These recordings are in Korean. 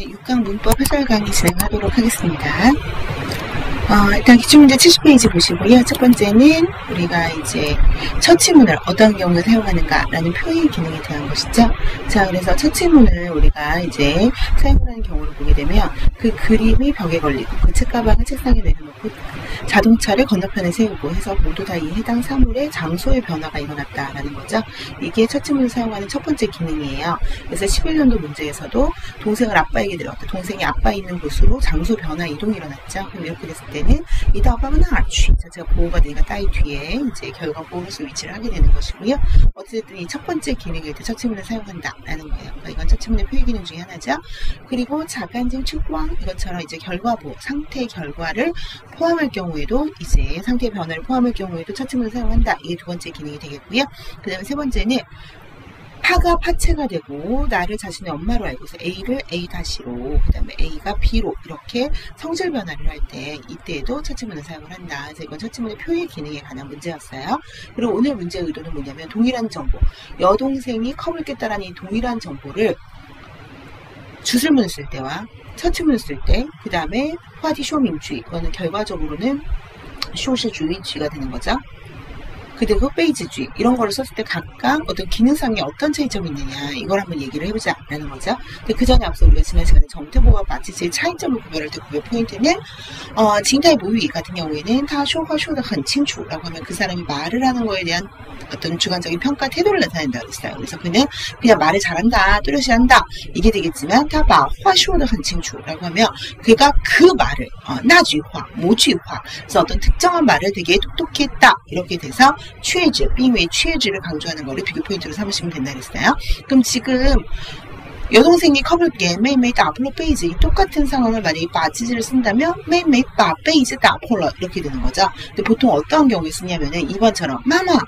네, 6강 문법 해설 강의 진행하도록 하겠습니다. 일단 기출문제 70페이지 보시고요. 첫 번째는 우리가 이제 처치문을 어떤 경우에 사용하는가라는 표현 기능에 대한 것이죠. 자, 그래서 처치문을 우리가 이제 사용하는 경우를 보게 되면 그 그림이 벽에 걸리고 그 책가방을 책상에 내려놓고 자동차를 건너편에 세우고 해서 모두 다 이 해당 사물의 장소의 변화가 일어났다라는 거죠. 이게 처치문을 사용하는 첫 번째 기능이에요. 그래서 11년도 문제에서도 동생을 아빠에게 데려왔다. 동생이 아빠 있는 곳으로 장소 변화 이동이 일어났죠. 그럼 이렇게 됐을 때는 이다 아빠는 아취 자체가 보호가 되니까 따위 뒤에 이제 결과 보호로서 위치를 하게 되는 것이고요. 어쨌든 이 첫 번째 기능일 때 처치문을 사용한다라는 거예요. 그러니까 이건 처치문의 표현 기능 중에 하나죠. 그리고 자간증 측광 이것처럼 이제 결과보 상태 결과를 포함할 경우에도 이제 상태 변화를 포함할 경우에도 처치문을 사용한다. 이게 두 번째 기능이 되겠고요. 그 다음에 세 번째는 파가 파체가 되고 나를 자신의 엄마로 알고 있어 A를 A-로 그 다음에 A가 B로 이렇게 성질 변화를 할 때 이때에도 처치문을 사용을 한다. 그래서 이건 처치문의 표현 기능에 관한 문제였어요. 그리고 오늘 문제의 의도는 뭐냐면 동일한 정보 여동생이 컵을 깼다라는 이 동일한 정보를 주술문을 쓸 때와 처치문을 쓸 때 그 다음에 화디 쇼민주의 이거는 결과적으로는 쇼시주의주의가 되는 거죠. 그리고 페이지주의 이런 거를 썼을 때 각각 어떤 기능상의 어떤 차이점이 있느냐 이걸 한번 얘기를 해보자라는 거죠. 근데 그 전에 앞서 우리가 지난 시간에 정태보와 마치지의 차이점을 구별할 때 구별 포인트는 징타의 모의 같은 경우에는 다 쇼가 쇼다很清楚라고 하면 그 사람이 말을 하는 거에 대한 어떤 주관적인 평가 태도를 나타낸다 그랬어요. 그래서 그는 그냥 말을 잘한다 뚜렷이 한다 이게 되겠지만 다 화 쇼다很清楚라고 하면 그가 그 말을 나쥐화 모쥐화 그래서 어떤 특정한 말을 되게 똑똑히 했다 이렇게 돼서 취해지, 빙의 취해지를 강조하는 거를 비교 포인트로 삼으시면 된다 그랬어요. 그럼 지금 여동생이 컵을 깨 매일매일 앞으로 베이지 똑같은 상황을 만약에 바지지를 쓴다면 매일매일 베이지 앞으로 이렇게 되는 거죠. 근데 보통 어떤 경우에 쓰냐면은 2번처럼 마마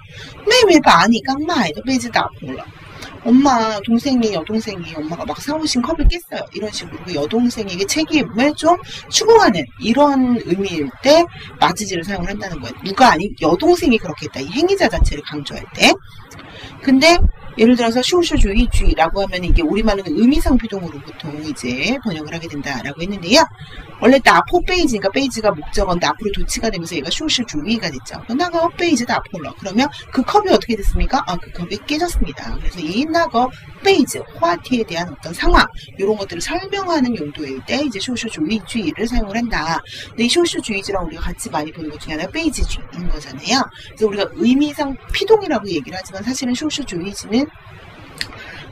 매일매일 아니 깡마에도 베이지 앞으로 엄마, 동생이, 여동생이 엄마가 막 사오신 컵을 깼어요. 이런 식으로 그 여동생에게 책임을 좀 추궁하는 이런 의미일 때 마지지를 사용을 한다는 거예요. 누가 아닌 여동생이 그렇게 했다. 이 행위자 자체를 강조할 때. 근데 예를 들어서 쇼쇼주의주의라고 하면 이게 우리말로는 의미상 피동으로 보통 이제 번역을 하게 된다라고 했는데요. 원래 나포 베이지니까 베이지가 목적어인데 앞으로 도치가 되면서 얘가 쇼쇼주의가 됐죠. 나가 베이지다 앞으로 그러면 그 컵이 어떻게 됐습니까? 그 컵이 깨졌습니다. 그래서 이 나거 베이지 화티에 대한 어떤 상황 이런 것들을 설명하는 용도일 때 이제 쇼쇼주의주의를 사용을 한다. 근데 이 쇼쇼주의주랑 우리가 같이 많이 보는 것 중에 하나가 베이지주의인 거잖아요. 그래서 우리가 의미상 피동이라고 얘기를 하지만 사실은 쇼쇼주의주는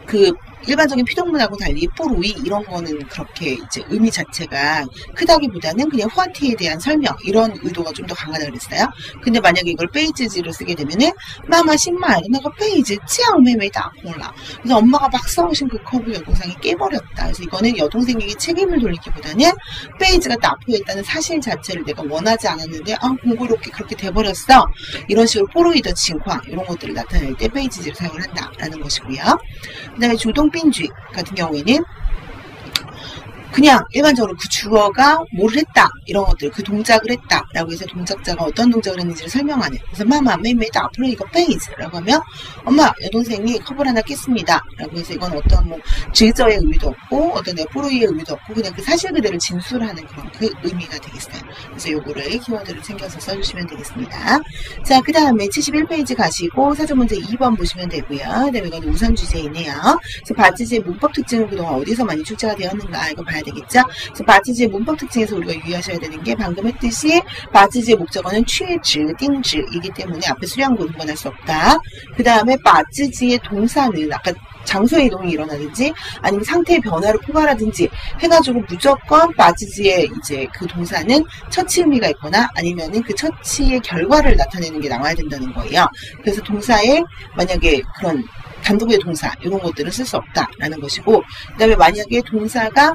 그 일반적인 피동문하고 달리 뽀로이 이런 거는 그렇게 이제 의미 자체가 크다기보다는 그냥 후아티에 대한 설명 이런 의도가 좀 더 강하다 그랬어요. 근데 만약에 이걸 베이지지로 쓰게 되면은 마마 신말 내가 베이지 찌앙매매다 몰라. 그래서 엄마가 막 사오신 그 컵을 여동생이 깨버렸다. 그래서 이거는 여동생에게 책임을 돌리기보다는 베이지가 나포했다는 사실 자체를 내가 원하지 않았는데 공교롭게 그렇게 돼버렸어. 이런 식으로 뽀로이더 칭황 이런 것들을 나타낼 때 베이지지를 사용을 한다라는 것이고요. 그 다음에 주동빈주의 같은 경우에는 그냥 일반적으로 그 주어가 뭘 했다 이런 것들 그 동작을 했다 라고 해서 동작자가 어떤 동작을 했는지를 설명하는 그래서 마마 매매다 앞으로 이거 베이즈 라고 하면 엄마 여동생이 컵을 하나 깼습니다 라고 해서 이건 어떤 뭐 질서의 의미도 없고 어떤 네포로이의 의미도 없고 그냥 그 사실 그대로 진술하는 그런 그 의미가 되겠어요. 그래서 요거를 키워드를 챙겨서 써주시면 되겠습니다. 자, 그 다음에 71페이지 가시고 사전문제 2번 보시면 되고요. 그 다음에 이건 우선 주제이네요. 그래서 바지지의 문법 특징은 그동안 어디서 많이 출제가 되었는가 이거 봐야 되겠죠? 그래서 바지지의 문법 특징에서 우리가 유의하셔야 되는 게 방금 했듯이 바지지의 목적어는 취즈, 띵즈이기 때문에 앞에 수량구를 번할 수 없다. 그 다음에 바지지의 동사는 아까 장소의 이동이 일어나든지 아니면 상태의 변화를 포괄하든지 해가지고 무조건 바지지의 이제 그 동사는 처치 의미가 있거나 아니면은 그 처치의 결과를 나타내는 게 나와야 된다는 거예요. 그래서 동사에 만약에 그런 단독의 동사 이런 것들은 쓸 수 없다라는 것이고 그 다음에 만약에 동사가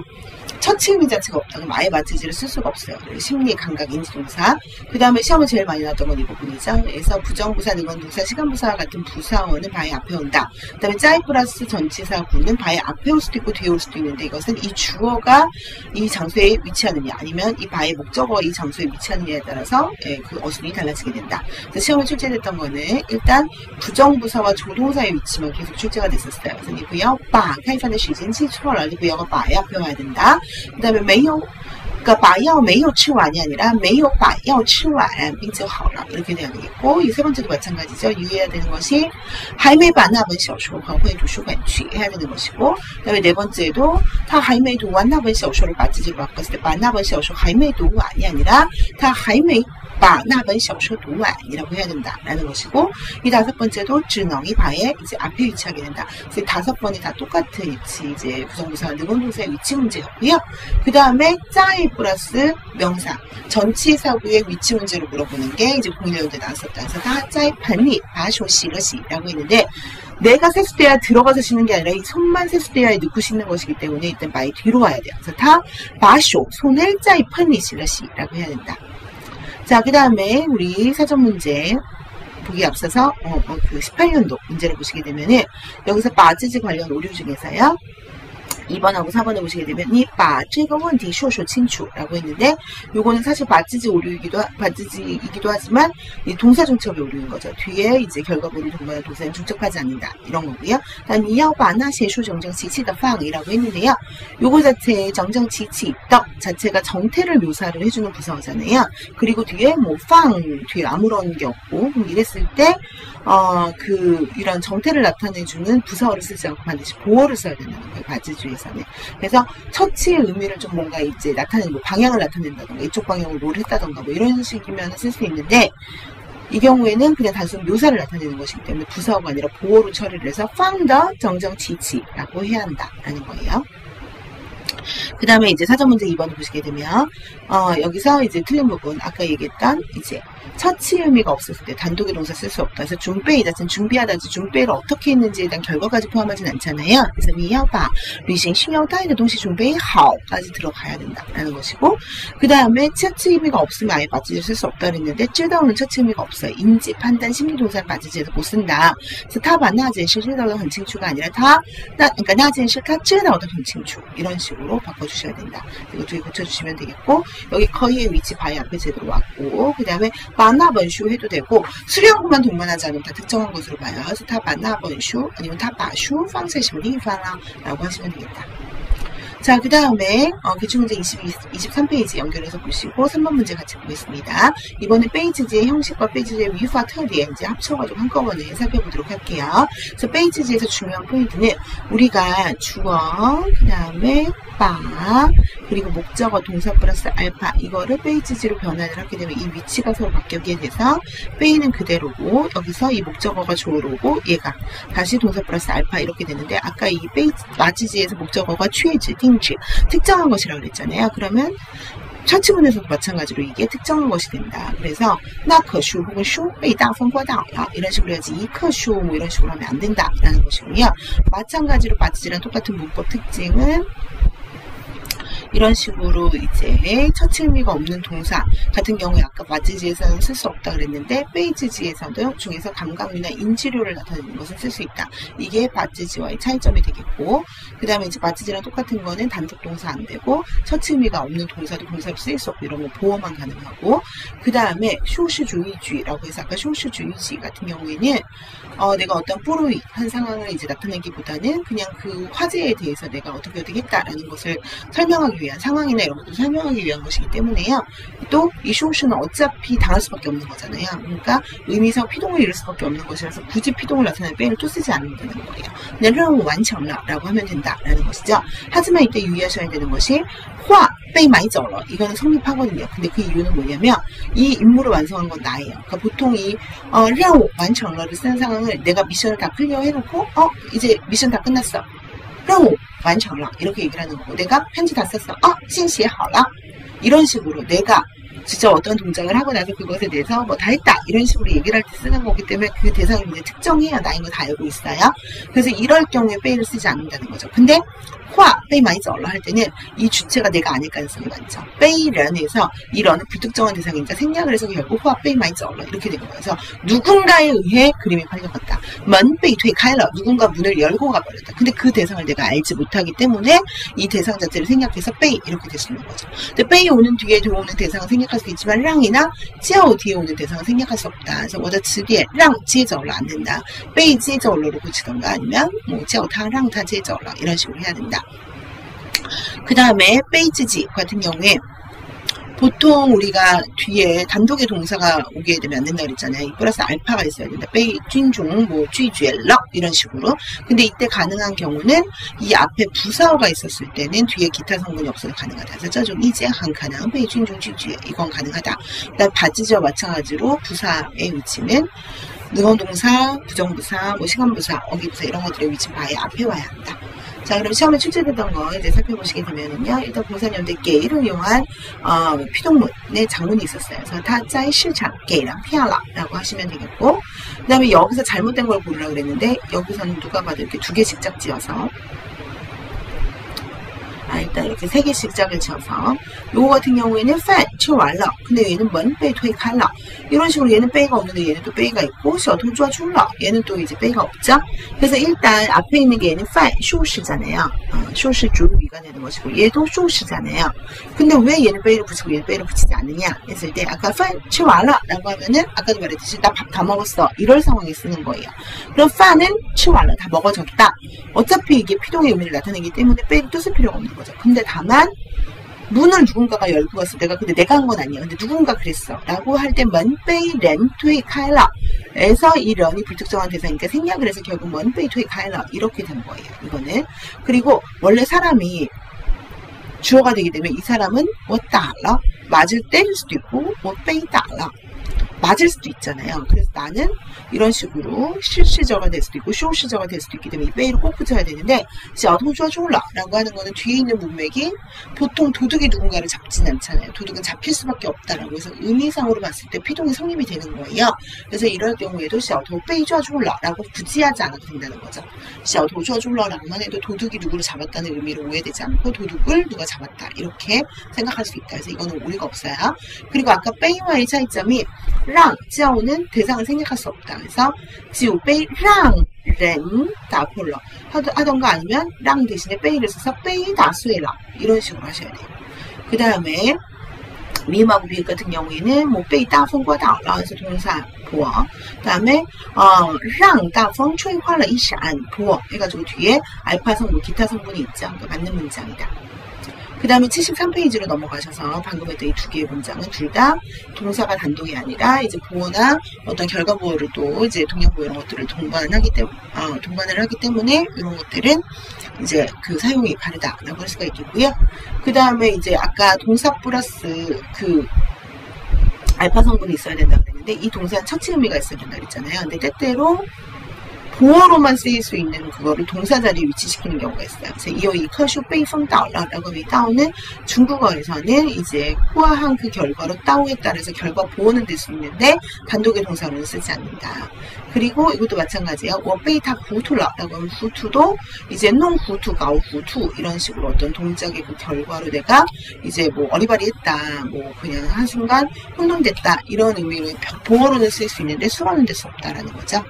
첫 의미 자체가 없다. 그럼 아예 맞지지를 쓸 수가 없어요. 심리, 감각, 인지동사. 그 다음에 시험을 제일 많이 나왔던 건 이 부분이죠. 그래서 부정부사, 능언동사, 시간부사와 같은 부사어는 바의 앞에 온다. 그 다음에 짜이 플러스 전치사구는 바의 앞에 올 수도 있고 뒤에 올 수도 있는데 이것은 이 주어가 이 장소에 위치하느냐 아니면 이 바의 목적어가 이 장소에 위치하느냐에 따라서 그 어순이 달라지게 된다. 그래서 시험에 출제됐던 거는 일단 부정부사와 조동사의 위치만 계속 출제가 됐었어요. 그래서 이 부여 바开饭的时间记错了 이 부여가 바의 앞에 와야 된다. 그 다음에 没有 그러니까 把药没有吃完이 아니라 没有把药吃完并就好了 이렇게 돼야 되겠고 이 세 번째도 마찬가지죠. 유의해야 되는 것이 还没把那本小说还回图书馆去 해야 되는 것이고 그 다음에 네 번째도 他还没读完那本小说를 맞지지로 바꿨을 때 把那本小说还没读完이 아니라 他还没把那本小说读完이라고 해야 된다라는 것이고 이 다섯 번째도 只能이 바에 이제 앞에 위치하게 된다. 그래서 다섯 번이 다 똑같은 위치 이제 부정부사와 능언동사의 위치 문제였고요. 그 다음에 짜이 플러스 명사 전치사구의 위치 문제로 물어보는 게 이제 공일연대 나왔었다. 그래서 다 짜이 판리 바쇼시러시라고 했는데 내가 세수대야 들어가서 씻는 게 아니라 이 손만 세수대야에 넣고 씻는 것이기 때문에 일단 많이 뒤로 와야 돼요. 그래서 다 바쇼 손을 짜이 판리 시러시라고 해야 된다. 자, 그 다음에 우리 사전 문제 보기 앞서서 그 18년도 문제를 보시게 되면은 여기서 빠지지 관련 오류 중에서요. 2번하고 4번을 보시게 되면 이 바, 这个问题说说清楚라고 했는데 요거는 사실 바지지 오류이기도 하지만 이 동사 중첩의 오류인 거죠. 뒤에 이제 결과물이 동반한 동사는 중첩하지 않는다 이런 거고요. 단你要把那些说정정其气的放이라고 했는데요. 요거 자체의 정정其气떡 자체가 정태를 묘사를 해주는 부사어잖아요. 그리고 뒤에 뭐 팡 뒤에 아무런 게 없고 이랬을 때 이런 정태를 나타내주는 부사어를 쓰지 않고 반드시 보어를 써야 된다는 거예요. 바지주의에서는. 그래서 처치의 의미를 좀 뭔가 이제 나타내는 뭐 방향을 나타낸다던가 이쪽 방향으로 뭘 했다던가 뭐 이런 식이면 쓸 수 있는데 이 경우에는 그냥 단순 묘사를 나타내는 것이기 때문에 부사어가 아니라 보어로 처리를 해서 팡더 정정치치라고 해야 한다라는 거예요. 그 다음에 이제 사전 문제 2번을 보시게 되면 여기서 이제 틀린 부분 아까 얘기했던 이제 처치 의미가 없었을 때 단독의 동사 쓸 수 없다. 그래서 준비 이 자체는 준비하다지 준비를 어떻게 했는지에 대한 결과까지 포함하진 않잖아요. 그래서 你要把旅行需要带的东西准备好까지 들어가야 된다라는 것이고 그 다음에 처치 의미가 없으면 아예 바지지를 쓸 수 없다 그랬는데 知道는 처치 의미가 없어요. 인지, 판단, 심리 동사는 바지지에서 못 쓴다. 그래서 他把那件事知道得很清楚가 아니라 그러니까 那件事他知道得很清楚이런 식으로 바꿔주셔야 된다. 이거 두 개 고쳐주시면 되겠고 여기 커이의 위치 바의 앞에 제대로 왔고 그 다음에 만나번슈 해도 되고 수령구만 동반하지 않으면 다 특정한 것으로 봐요. 그래서 다 만나번슈 아니면 다 바슈 방세시면 리파라 라고 하시면 되겠다. 자, 그 다음에 기출문제 23페이지 연결해서 보시고 3번 문제 같이 보겠습니다. 이번에 페이지지의 형식과 페이지지의 위화 특이에 이제 합쳐가지고 한꺼번에 살펴보도록 할게요. 그래서 페이지지에서 중요한 포인트는 우리가 주어, 그 다음에 바, 그리고 목적어 동사 플러스 알파 이거를 페이지지로 변환을 하게 되면 이 위치가 서로 바뀌게 돼서 페이는 그대로고 여기서 이 목적어가 주어로고 얘가 다시 동사 플러스 알파 이렇게 되는데 아까 이 페이지 마치지에서 목적어가 취지, 띵지 특정한 것이라고 그랬잖아요. 그러면 처치문에서도 마찬가지로 이게 특정한 것이 된다. 그래서 나 커슈 혹은 슈被大风刮到 이런 식으로 해야지 이 커슈 뭐 이런 식으로 하면 안 된다라는 것이고요. 마찬가지로 바지지랑 똑같은 문법 특징은 이런 식으로 이제 처치 의미가 없는 동사 같은 경우에 아까 바지지에서는 쓸 수 없다 그랬는데 페이지지에서도 중에서 감각미나 인지료를 나타내는 것을 쓸 수 있다. 이게 바지지와의 차이점이 되겠고 그 다음에 이제 바지지랑 똑같은 거는 단독 동사 안 되고 처치 의미가 없는 동사도 동사로 쓰일 수 없고 이런 거 보어만 가능하고 그 다음에 쇼시주의주의라고 해서 아까 쇼시주의주의 같은 경우에는 내가 어떤 뿌로이 한 상황을 이제 나타내기보다는 그냥 그 화제에 대해서 내가 어떻게 했다라는 것을 설명하기 위한 상황이나 이런 것도 설명하기 위한 것이기 때문에요. 또 이 쇼슈는 어차피 당할 수밖에 없는 거잖아요. 그러니까 의미상 피동을 이룰 수밖에 없는 것이라서 굳이 피동을 나타내는 빼를 또 쓰지 않는다는 거예요. 그냥 任务完成了라고 하면 된다라는 것이죠. 하지만 이때 유의하셔야 되는 것이 화, 빼이 많이 쩔어. 이거는 성립하거든요. 근데 그 이유는 뭐냐면 이 임무를 완성한 건 나예요. 그러니까 보통 이 任务完成了를 쓰는 상황을 내가 미션을 다 클리어 해놓고 이제 미션 다 끝났어. 任务完成了 이렇게 얘기를 하는 거고 내가 편지 다 썼어. 信写好了 이런 식으로 내가 진짜 어떤 동작을 하고 나서 그것에 대해서 뭐 다 했다 이런 식으로 얘기를 할 때 쓰는 거기 때문에 그 대상을 이제 특정해야 나인 거 다 알고 있어요. 그래서 이럴 경우에 빼이를 쓰지 않는다는 거죠. 근데 화, 빼이 많이 쩔러 할 때는 이 주체가 내가 아닐 가능성이 많죠. 빼이런에서 이 런은 불특정한 대상이니까 생략을 해서 결국 화, 빼이 많이 쩔러 이렇게 된 거예요. 그래서 누군가에 의해 그림이 팔려갔다. 문 빼이 퇴 카일러, 누군가 문을 열고 가버렸다. 근데 그 대상을 내가 알지 못하기 때문에 이 대상 자체를 생략해서 빼이 이렇게 될 수 있는 거죠. 근데 빼이 오는 뒤에 들어오는 대상은 생략할 수 있지만 랑이나 찌아오 뒤에 오는 대상은 생략할 수 없다. 그래서 워더 츠디에 랑 찌에저올러 안 된다. 빼이 찌에저올러로 고치던가 아니면 뭐 찌아오 타 랑 타 찌에저올러 이런 식으로 해야 된다. 그 다음에 빼이지지 같은 경우에 보통 우리가 뒤에 단독의 동사가 오게 되면 안 된다 그랬잖아요. 플러스 알파가 있어야 된다. 빼이 쥔종 뭐 쥐쥐럭 이런 식으로. 근데 이때 가능한 경우는 이 앞에 부사어가 있었을 때는 뒤에 기타 성분이 없어도 가능하다. 그래서 좀 이제 한 가능 빼이 쥔종 쥐쥐 이건 가능하다. 그다음 바지지와 마찬가지로 부사의 위치는 능언동사, 부정부사, 뭐 시간부사, 어기부사 이런 것들의 위치 바에 앞에 와야 한다. 자, 그럼 시험에 출제됐던 거 이제 살펴보시게 되면은요, 일단 공산연대 게이를 이용한 피동문의 장문이 있었어요. 그래서 타짜의 시장 게이랑 피아라라고 하시면 되겠고, 그 다음에 여기서 잘못된 걸 고르라 그랬는데 여기서는 누가 봐도 이렇게 두 개씩 짝지어서 일단 이렇게 세 개씩 짝을 지어서 요거 같은 경우에는 판, 치워알러 근데 얘는 문, 빼이, 토이, 칼러 이런 식으로 얘는 빼이가 없는데 얘는 또 빼이가 있고 셔토주와 줄러 얘는 또 이제 빼이가 없죠. 그래서 일단 앞에 있는 게 얘는 판, 쇼시잖아요. 쇼시 주위가 되는 것이고 얘도 쇼시잖아요. 근데 왜 얘는 빼이를 붙이고 얘는 빼이를 붙이지 않느냐 했을 때 아까 판, 치워알러 라고 하면은 아까도 말했듯이 나 밥 다 먹었어 이럴 상황에 쓰는 거예요. 그럼 판은 치워알러 다 먹어졌다. 어차피 이게 피동의 의미를 나타내기 때문에 빼이를 또 쓸 필요가 없는 거죠. 근데 다만 문을 누군가가 열고 갔을 때가 근데 내가 한 건 아니야. 근데 누군가 그랬어. 라고 할 때 문, 빼이, 렌, 토이, 카일러 에서 이 런이 불특정한 대상이니까 생략을 해서 결국 문, 빼이, 토이, 카일러 이렇게 된 거예요. 이거는. 그리고 원래 사람이 주어가 되기 때문에 이 사람은 뭐 따라 맞을 때일 수도 있고 뭐 빼이 따라 맞을 수도 있잖아요. 그래서 나는 이런 식으로 실시저가 될 수도 있고 쇼시저가 될 수도 있기 때문에 이 빼이를 꼭 붙여야 되는데 셔토주와 줄러 라고 하는 거는 뒤에 있는 문맥이 보통 도둑이 누군가를 잡진 않잖아요. 도둑은 잡힐 수밖에 없다라고 해서 의미상으로 봤을 때 피동이 성립이 되는 거예요. 그래서 이럴 경우에도 셔토 빼이주와 줄러 라고 굳이 하지 않아도 된다는 거죠. 셔토주와 줄러 라고만 해도 도둑이 누구를 잡았다는 의미로 오해되지 않고 도둑을 누가 잡았다 이렇게 생각할 수 있다. 그래서 이거는 오류가 없어요. 그리고 아까 빼이와의 차이점이 랑, 찌아오는 대상을 생략할 수 없다. 그래서 지우 빼이 랑, 렌, 다폴러 하던가 아니면 랑 대신에 빼이를 써서 빼이 다수에라 이런 식으로 하셔야 돼요. 그 다음에 미음하고 비읍 같은 경우에는 뭐 빼이 따풍과 다라 해서 동사 보어 그 다음에 랑 따풍吹花了一闪 보어 해가지고 뒤에 알파 성분, 기타 성분이 있죠. 그러니까 맞는 문장이다. 그 다음에 73페이지로 넘어가셔서 방금 했던 이 두 개의 문장은 둘 다 동사가 단독이 아니라 이제 보어나 어떤 결과 보어를 또 이제 동력 보어 이런 것들을 동반을 하기 때문에 이런 것들은 이제 그 사용이 다르다라고 할 수가 있겠고요. 그 다음에 이제 아까 동사 플러스 그 알파 성분이 있어야 된다고 그랬는데 이 동사는 처치 의미가 있어야 된다고 그랬잖아요. 근데 때때로 보어로만 쓰일 수 있는 그거를 동사 자리에 위치시키는 경우가 있어요. 그래서 이어이 커슈 빼이펑 따오라라고 이 따오는 중국어에서는 이제 호화한 그 결과로 따오에 따라서 결과 보어는 될 수 있는데 단독의 동사로는 쓰지 않는다. 그리고 이것도 마찬가지예요. 워페이타 후투라라고 하면 후투도 이제 농 후투, 가오 후투 이런 식으로 어떤 동작의 그 결과로 내가 이제 뭐 어리바리했다, 뭐 그냥 한순간 혼돈됐다 이런 의미로 보어로는 쓸 수 있는데 수어는 될 수 없다라는 거죠.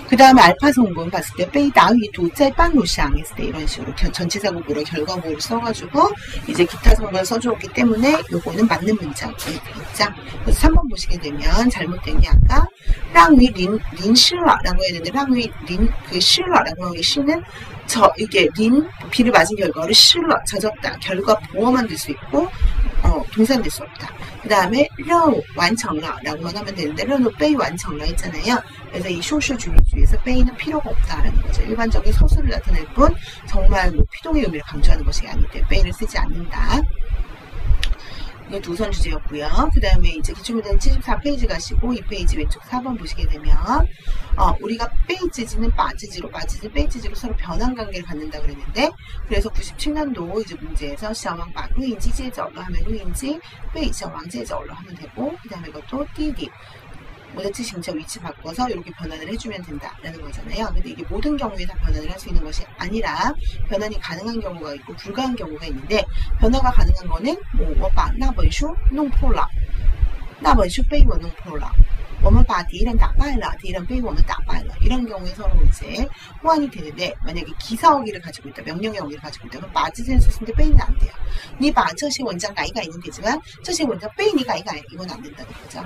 그 다음에 알파 성분 봤을 때 빼이 다위 도짜이 빵로샹 했을 때 이런 식으로 전치사국으로 결과보를 써가지고 이제 기타 성분을 써주었기 때문에 요거는 맞는 문장이 되겠죠. 그래서 3번 보시게 되면 잘못된 게 아까 랑위 린 실러라고 해야 되는데 랑위 린 그 실러라고 하는 시는 이게 린 비를 맞은 결과를 실러 젖었다 결과 보어만 될 수 있고 동사는 될 수 없다. 그 다음에 러 완성러 라고만 하면 되는데 러는 빼이 완성러 했잖아요. 그래서 이 쇼쇼 주의에서 빼이는 필요가 없다라는 거죠. 일반적인 서술을 나타낼 뿐 정말 뭐 피동의 의미를 강조하는 것이 아닐 때 빼이를 쓰지 않는다. 이것도 우선 주제였고요. 그 다음에 이제 기출문제는 74페이지 가시고 2페이지 왼쪽 4번 보시게 되면 우리가 빼이지지는 빠지지로 빼이지지로 서로 변환 관계를 갖는다 그랬는데 그래서 97년도 이제 문제에서 시아왕 바 루인지 제저로 하면 루인지 빼이 시아왕 제저로 하면 되고 그 다음에 이것도 띠디 모자치 진짜 위치 바꿔서 이렇게 변환을 해주면 된다라는 거잖아요. 근데 이게 모든 경우에 다 변환을 할 수 있는 것이 아니라 변환이 가능한 경우가 있고 불가한 경우가 있는데 변화가 가능한 거는 뭐把那本书弄破了那本书被我弄破了我们把敌人打败了敌人被我们打败了 이런 경우에 서로 이제 호환이 되는데 만약에 기사어기를 가지고 있다 명령의 어기를 가지고 있다 그럼 마지젠 썼는데 빼이는 안 돼요. 니把这些文章改一改는 되지만 这些文章被你改一改 이건 안 된다는 거죠.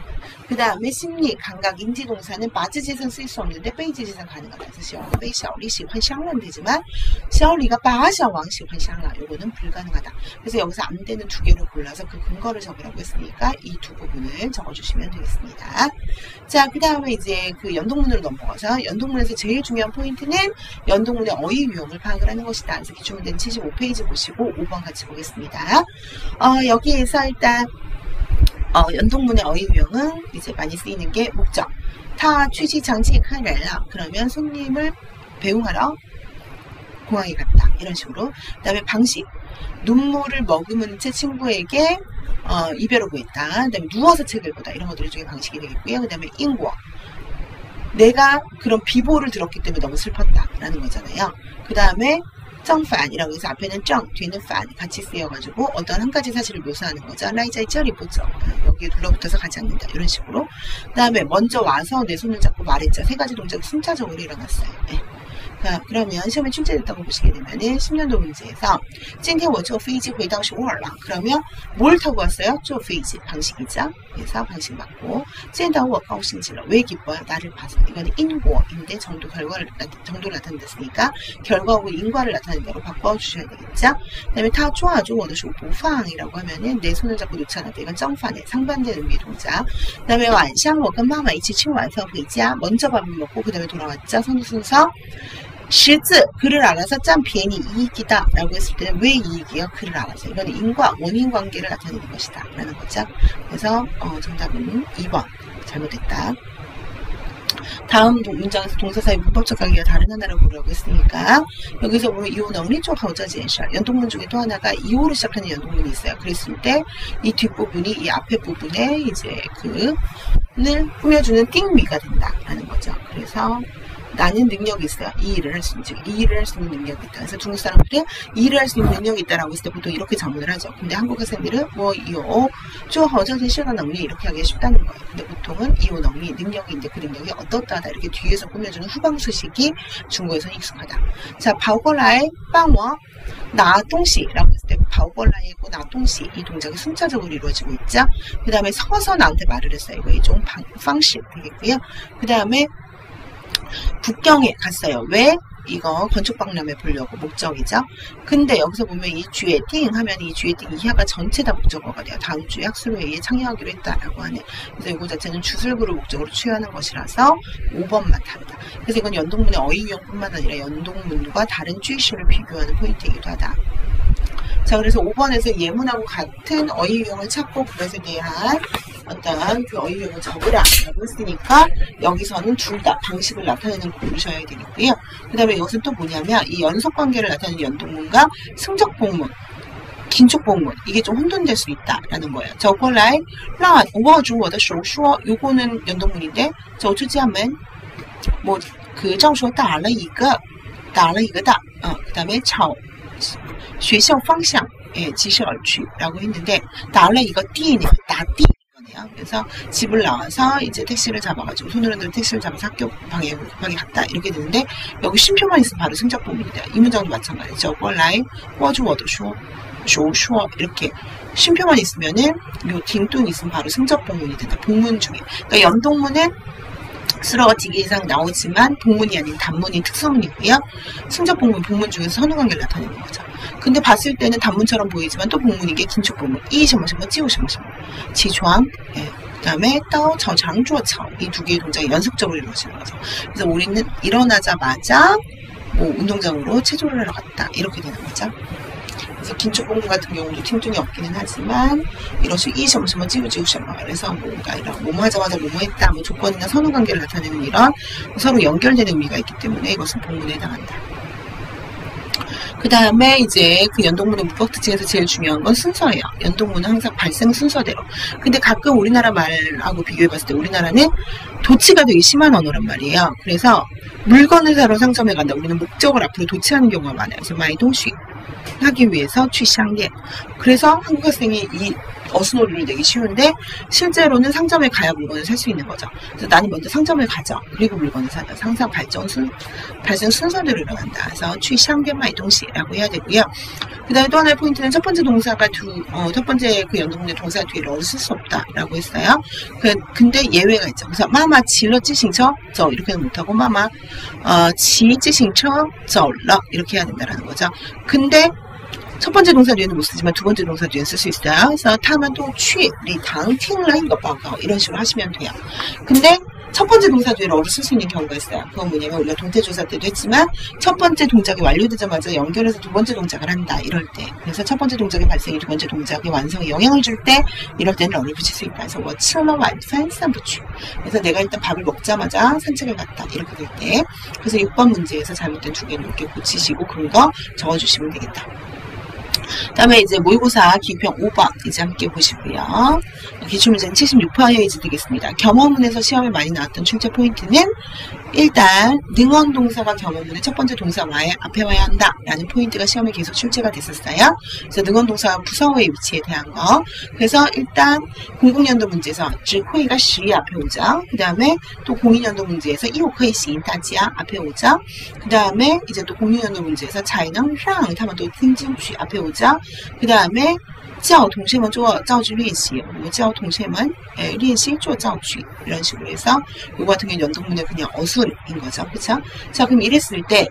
그 다음에 심리, 감각, 인지동사는 마지지선 쓸 수 없는데 베이지지선 가능하다. 그래서 샤오가 베이 샤오리 시환 샹란 되지만 샤오리가 바 샤왕 시환 샹라 요거는 불가능하다. 그래서 여기서 안 되는 두 개를 골라서 그 근거를 적으라고 했으니까 이 두 부분을 적어주시면 되겠습니다. 자, 그 다음에 이제 그 연동문으로 넘어가서 연동문에서 제일 중요한 포인트는 연동문의 어휘 유형을 파악을 하는 것이다. 그래서 기출문제는 75페이지 보시고 5번 같이 보겠습니다. 여기에서 일단 연동문의 어휘 유형은 이제 많이 쓰이는 게 목적. 타 취지 장치 카레라 그러면 손님을 배웅하러 공항에 갔다. 이런 식으로. 그 다음에 방식. 눈물을 머금은 채 친구에게 이별을 구했다. 그 다음에 누워서 책을 보다. 이런 것들이 중에 방식이 되겠고요. 그 다음에 인고. 내가 그런 비보를 들었기 때문에 너무 슬펐다. 라는 거잖아요. 그 다음에 정판이라고 해서 앞에는 정, 뒤에는 판 같이 쓰여가지고 어떤 한 가지 사실을 묘사하는 거죠. 라이자이 쩌리 보죠. 여기에 둘러붙어서 가지 않는다. 이런 식으로. 그 다음에 먼저 와서 내 손을 잡고 말했죠. 세 가지 동작이 순차적으로 일어났어요. 네. 자, 그러면 시험에 출제됐다고 보시게 되면은 10년도 문제에서 今天我坐飞机回到首尔了 그러면 뭘 타고 왔어요? 坐飞机 방식이죠. 그래서 방식 맞고 见到我高兴极了 왜 기뻐요? 나를 봐서 이거는 인고인데 정도를 나타낸다으니까 결과하고 인과를 나타내는 대로 바꿔주셔야 되겠죠. 그 다음에 타 좋아줘 我的手不放 이라고 하면은 내 손을 잡고 놓지 않았다. 이건 정판의 상반된 의미의 동작. 그 다음에 晚上我跟妈妈一起吃晚饭回家 먼저 밥을 먹고 그 다음에 돌아왔죠. 순서 识字 글을 알아서 짬 비엔이 이익이다 라고 했을 때는 왜 이익이에요? 글을 알아서 이거는 인과 원인 관계를 나타내는 것이다 라는 거죠. 그래서 정답은 2번 잘못됐다. 다음 문장에서 동사사의 문법적 관계가 다른 하나를 고르라고 했으니까 여기서 보면 이호 능리 쪽 허저지엔샤 연동문 중에 또 하나가 이호로 시작하는 연동문이 있어요. 그랬을 때 이 뒷부분이 이 앞에 부분에 이제 그를 꾸며주는 띵위가 된다라는 거죠. 그래서 나는 능력이 있어요. 이 일을 할 수 있는, 이 일을 할 수 있는 능력이 있다. 그래서 중국 사람들은 이 일을 할 수 있는 능력이 있다라고 했을 때 보통 이렇게 자문을 하죠. 근데 한국 학생들은 뭐 이호, 저 허저진 시간 능력 이렇게 하기 쉽다는 거예요. 근데 보통은 이호 능력이 있는데 그 능력이 어떻다하다 이렇게 뒤에서 꾸며주는 후방수식이 중국에서는 익숙하다. 자, 跑过来帮我拿东西라고 했을 때 跑过来있고拿东西이 동작이 순차적으로 이루어지고 있죠. 그 다음에 서서 나한테 말을 했어요. 이거 이종 방식 되겠고요. 그 다음에 북경에 갔어요. 왜? 이거 건축박람회 보려고 목적이죠. 근데 여기서 보면 이 쥐에띵 하면 이 쥐에띵 이하가 전체 다 목적어가 돼요. 다음 주에 학술회의에 의해 참여하기로 했다라고 하네. 그래서 이거 자체는 주술구를 목적으로 취하는 것이라서 5번만 다르다. 그래서 이건 연동문의 어휘 유형뿐만 아니라 연동문과 다른 쥐시를 비교하는 포인트이기도 하다. 자, 그래서 5번에서 예문하고 같은 어휘 유형을 찾고 그것에 대한 어떤 그 어휘 유형을 적으라라고 했으니까 여기서는 둘 다 방식을 나타내는 거 고르셔야 되겠고요. 그 다음에 이것은 또 뭐냐면 이 연속관계를 나타내는 연동문과 승적복문, 긴축복문 이게 좀 혼돈될 수 있다라는 거예요. 走过来让握住我的手说 요거는 연동문인데 走出家门 뭐 그照说打了一个的그 다음에 朝学校方向疾驶而去라고 했는데 打了一个地呢 打地 그래서 집을 나와서 이제 택시를 잡아가지고 손으로 는 택시를 잡아서 학교 방에 갔다 이렇게 되는데 여기 쉼표만 있으면 바로 승적복문이다. 이 문장도 마찬가지죠. 过来握住我的手说 이렇게 쉼표만 있으면은 요 딩뚱이 있으면 바로 승적복문이 된다. 복문 중에 그러니까 연동문은 수로가 2개 이상 나오지만 복문이 아닌 단문이 특수문이고요. 승적복문, 복문 중에서 선후관계를 나타내는 거죠. 근데 봤을 때는 단문처럼 보이지만 또 복문인 게 긴축복문. 이什么什么 찌우什么什么 지주함 그 다음에 따오 저 장주어 이 두 개의 동작이 연속적으로 이루어지는 거죠. 그래서 우리는 일어나자마자 뭐 운동장으로 체조를 하러 갔다 이렇게 되는 거죠. 그래서 긴축복문 같은 경우도 팅뚱이 없기는 하지만 이런 식으로 이什么什么 찌우什么 그래서 뭔가 이런 뭐뭐 하자마자 뭐뭐 했다 뭐 조건이나 선후관계를 나타내는 이런 서로 연결되는 의미가 있기 때문에 이것은 복문에 해당한다. 그 다음에 이제 그 연동문의 문법 특징에서 제일 중요한 건 순서예요. 연동문은 항상 발생 순서대로. 근데 가끔 우리나라 말하고 비교해봤을 때 우리나라는 도치가 되게 심한 언어란 말이에요. 그래서 물건을 사러 상점에 간다. 우리는 목적을 앞으로 도치하는 경우가 많아요. 그래서 마이동식 하기 위해서 취샹예. 그래서 한국 학생이 이 어순오리를 내기 쉬운데 실제로는 상점에 가야 물건을 살 수 있는 거죠. 그래서 나는 먼저 상점을 가죠. 그리고 물건을 사죠. 항상 발생 순서대로 일어난다. 그래서 취샹예 마이동시라고 해야 되고요. 그 다음에 또 하나의 포인트는 첫 번째 동사가 첫 번째 그 연동문의 동사 뒤에 러를 쓸 수 없다라고 했어요. 근데 예외가 있죠. 그래서 마마 지러 찌싱처 저 이렇게는 못하고 마마 지 찌싱처 저러 이렇게 해야 된다라는 거죠. 근데 첫 번째 동사 뒤에는 못 쓰지만 두 번째 동사 뒤에는 쓸 수 있어요. 그래서 타만도 취, 리당, 팅러报告 이런 식으로 하시면 돼요. 근데 첫 번째 동사 뒤에 러를 쓸 수 있는 경우가 있어요. 그건 뭐냐면 우리가 동태조사 때도 했지만 첫 번째 동작이 완료되자마자 연결해서 두 번째 동작을 한다. 이럴 때. 그래서 첫 번째 동작의 발생이 두 번째 동작의 완성에 영향을 줄 때 이럴 때는 러를 붙일 수 있다. 그래서 뭐 칠러 완산 산부취. 그래서 내가 일단 밥을 먹자마자 산책을 갔다. 이렇게 될 때. 그래서 6번 문제에서 잘못된 두 개는 이렇게 고치시고 근거 적어주시면 되겠다. 다음에 이제 모의고사 기평 5번 이제 함께 보시고요. 기출문제는 76페이지 되겠습니다. 겸허문에서 시험에 많이 나왔던 출제 포인트는 일단 능원 동사가 겸허문의 첫 번째 동사 앞에 와야 한다 라는 포인트가 시험에 계속 출제가 됐었어요. 그래서 능원 동사 부서의 위치에 대한 거. 그래서 일단 00년도 문제에서 지코이가 시 앞에 오죠. 그 다음에 또 02년도 문제에서 이오커이 시인 따지야 앞에 오죠. 그 다음에 이제 또 06년도 문제에서 차이능 랑 타면 또 팅징취 앞에 오죠. 그 다음에 叫同学们做造句练习 叫同学们练习做造句 이런 식으로 해서 이거 같은 경우는 연동문의 그냥 어술인 거죠. 그쵸? 자, 그럼 이랬을 때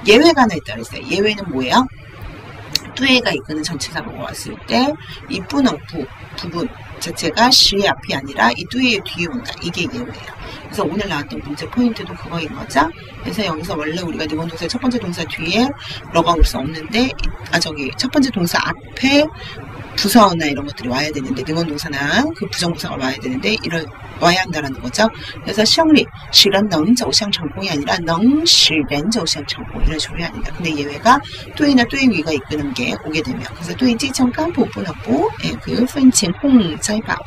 예외가 하나 있다 그랬어요. 예외는 뭐예요? 뚜에가 이끄는 전치사가 왔을 때 이 뿌능부 부분 자체가 시 앞이 아니라 이 뚜의 뒤에 온다. 이게 예외예요. 그래서 오늘 나왔던 문제 포인트도 그거인 거죠. 그래서 여기서 원래 우리가 능원 동사의 첫 번째 동사 뒤에 러가 올 수 없는데 첫 번째 동사 앞에 부서나 이런 것들이 와야 되는데 능원 동사나 그 부정부사가 와야 되는데 와야 한다라는 거죠. 그래서 시험리 실은 능走向 成功이 아니라 능使人走向 成功 이런 식으로 해야 된다. 근데 예외가 뚜이나 뚜이 위가 이끄는 게 오게 되면 그래서 뚜이 지청간 부분하고 그 분칭 홍자이바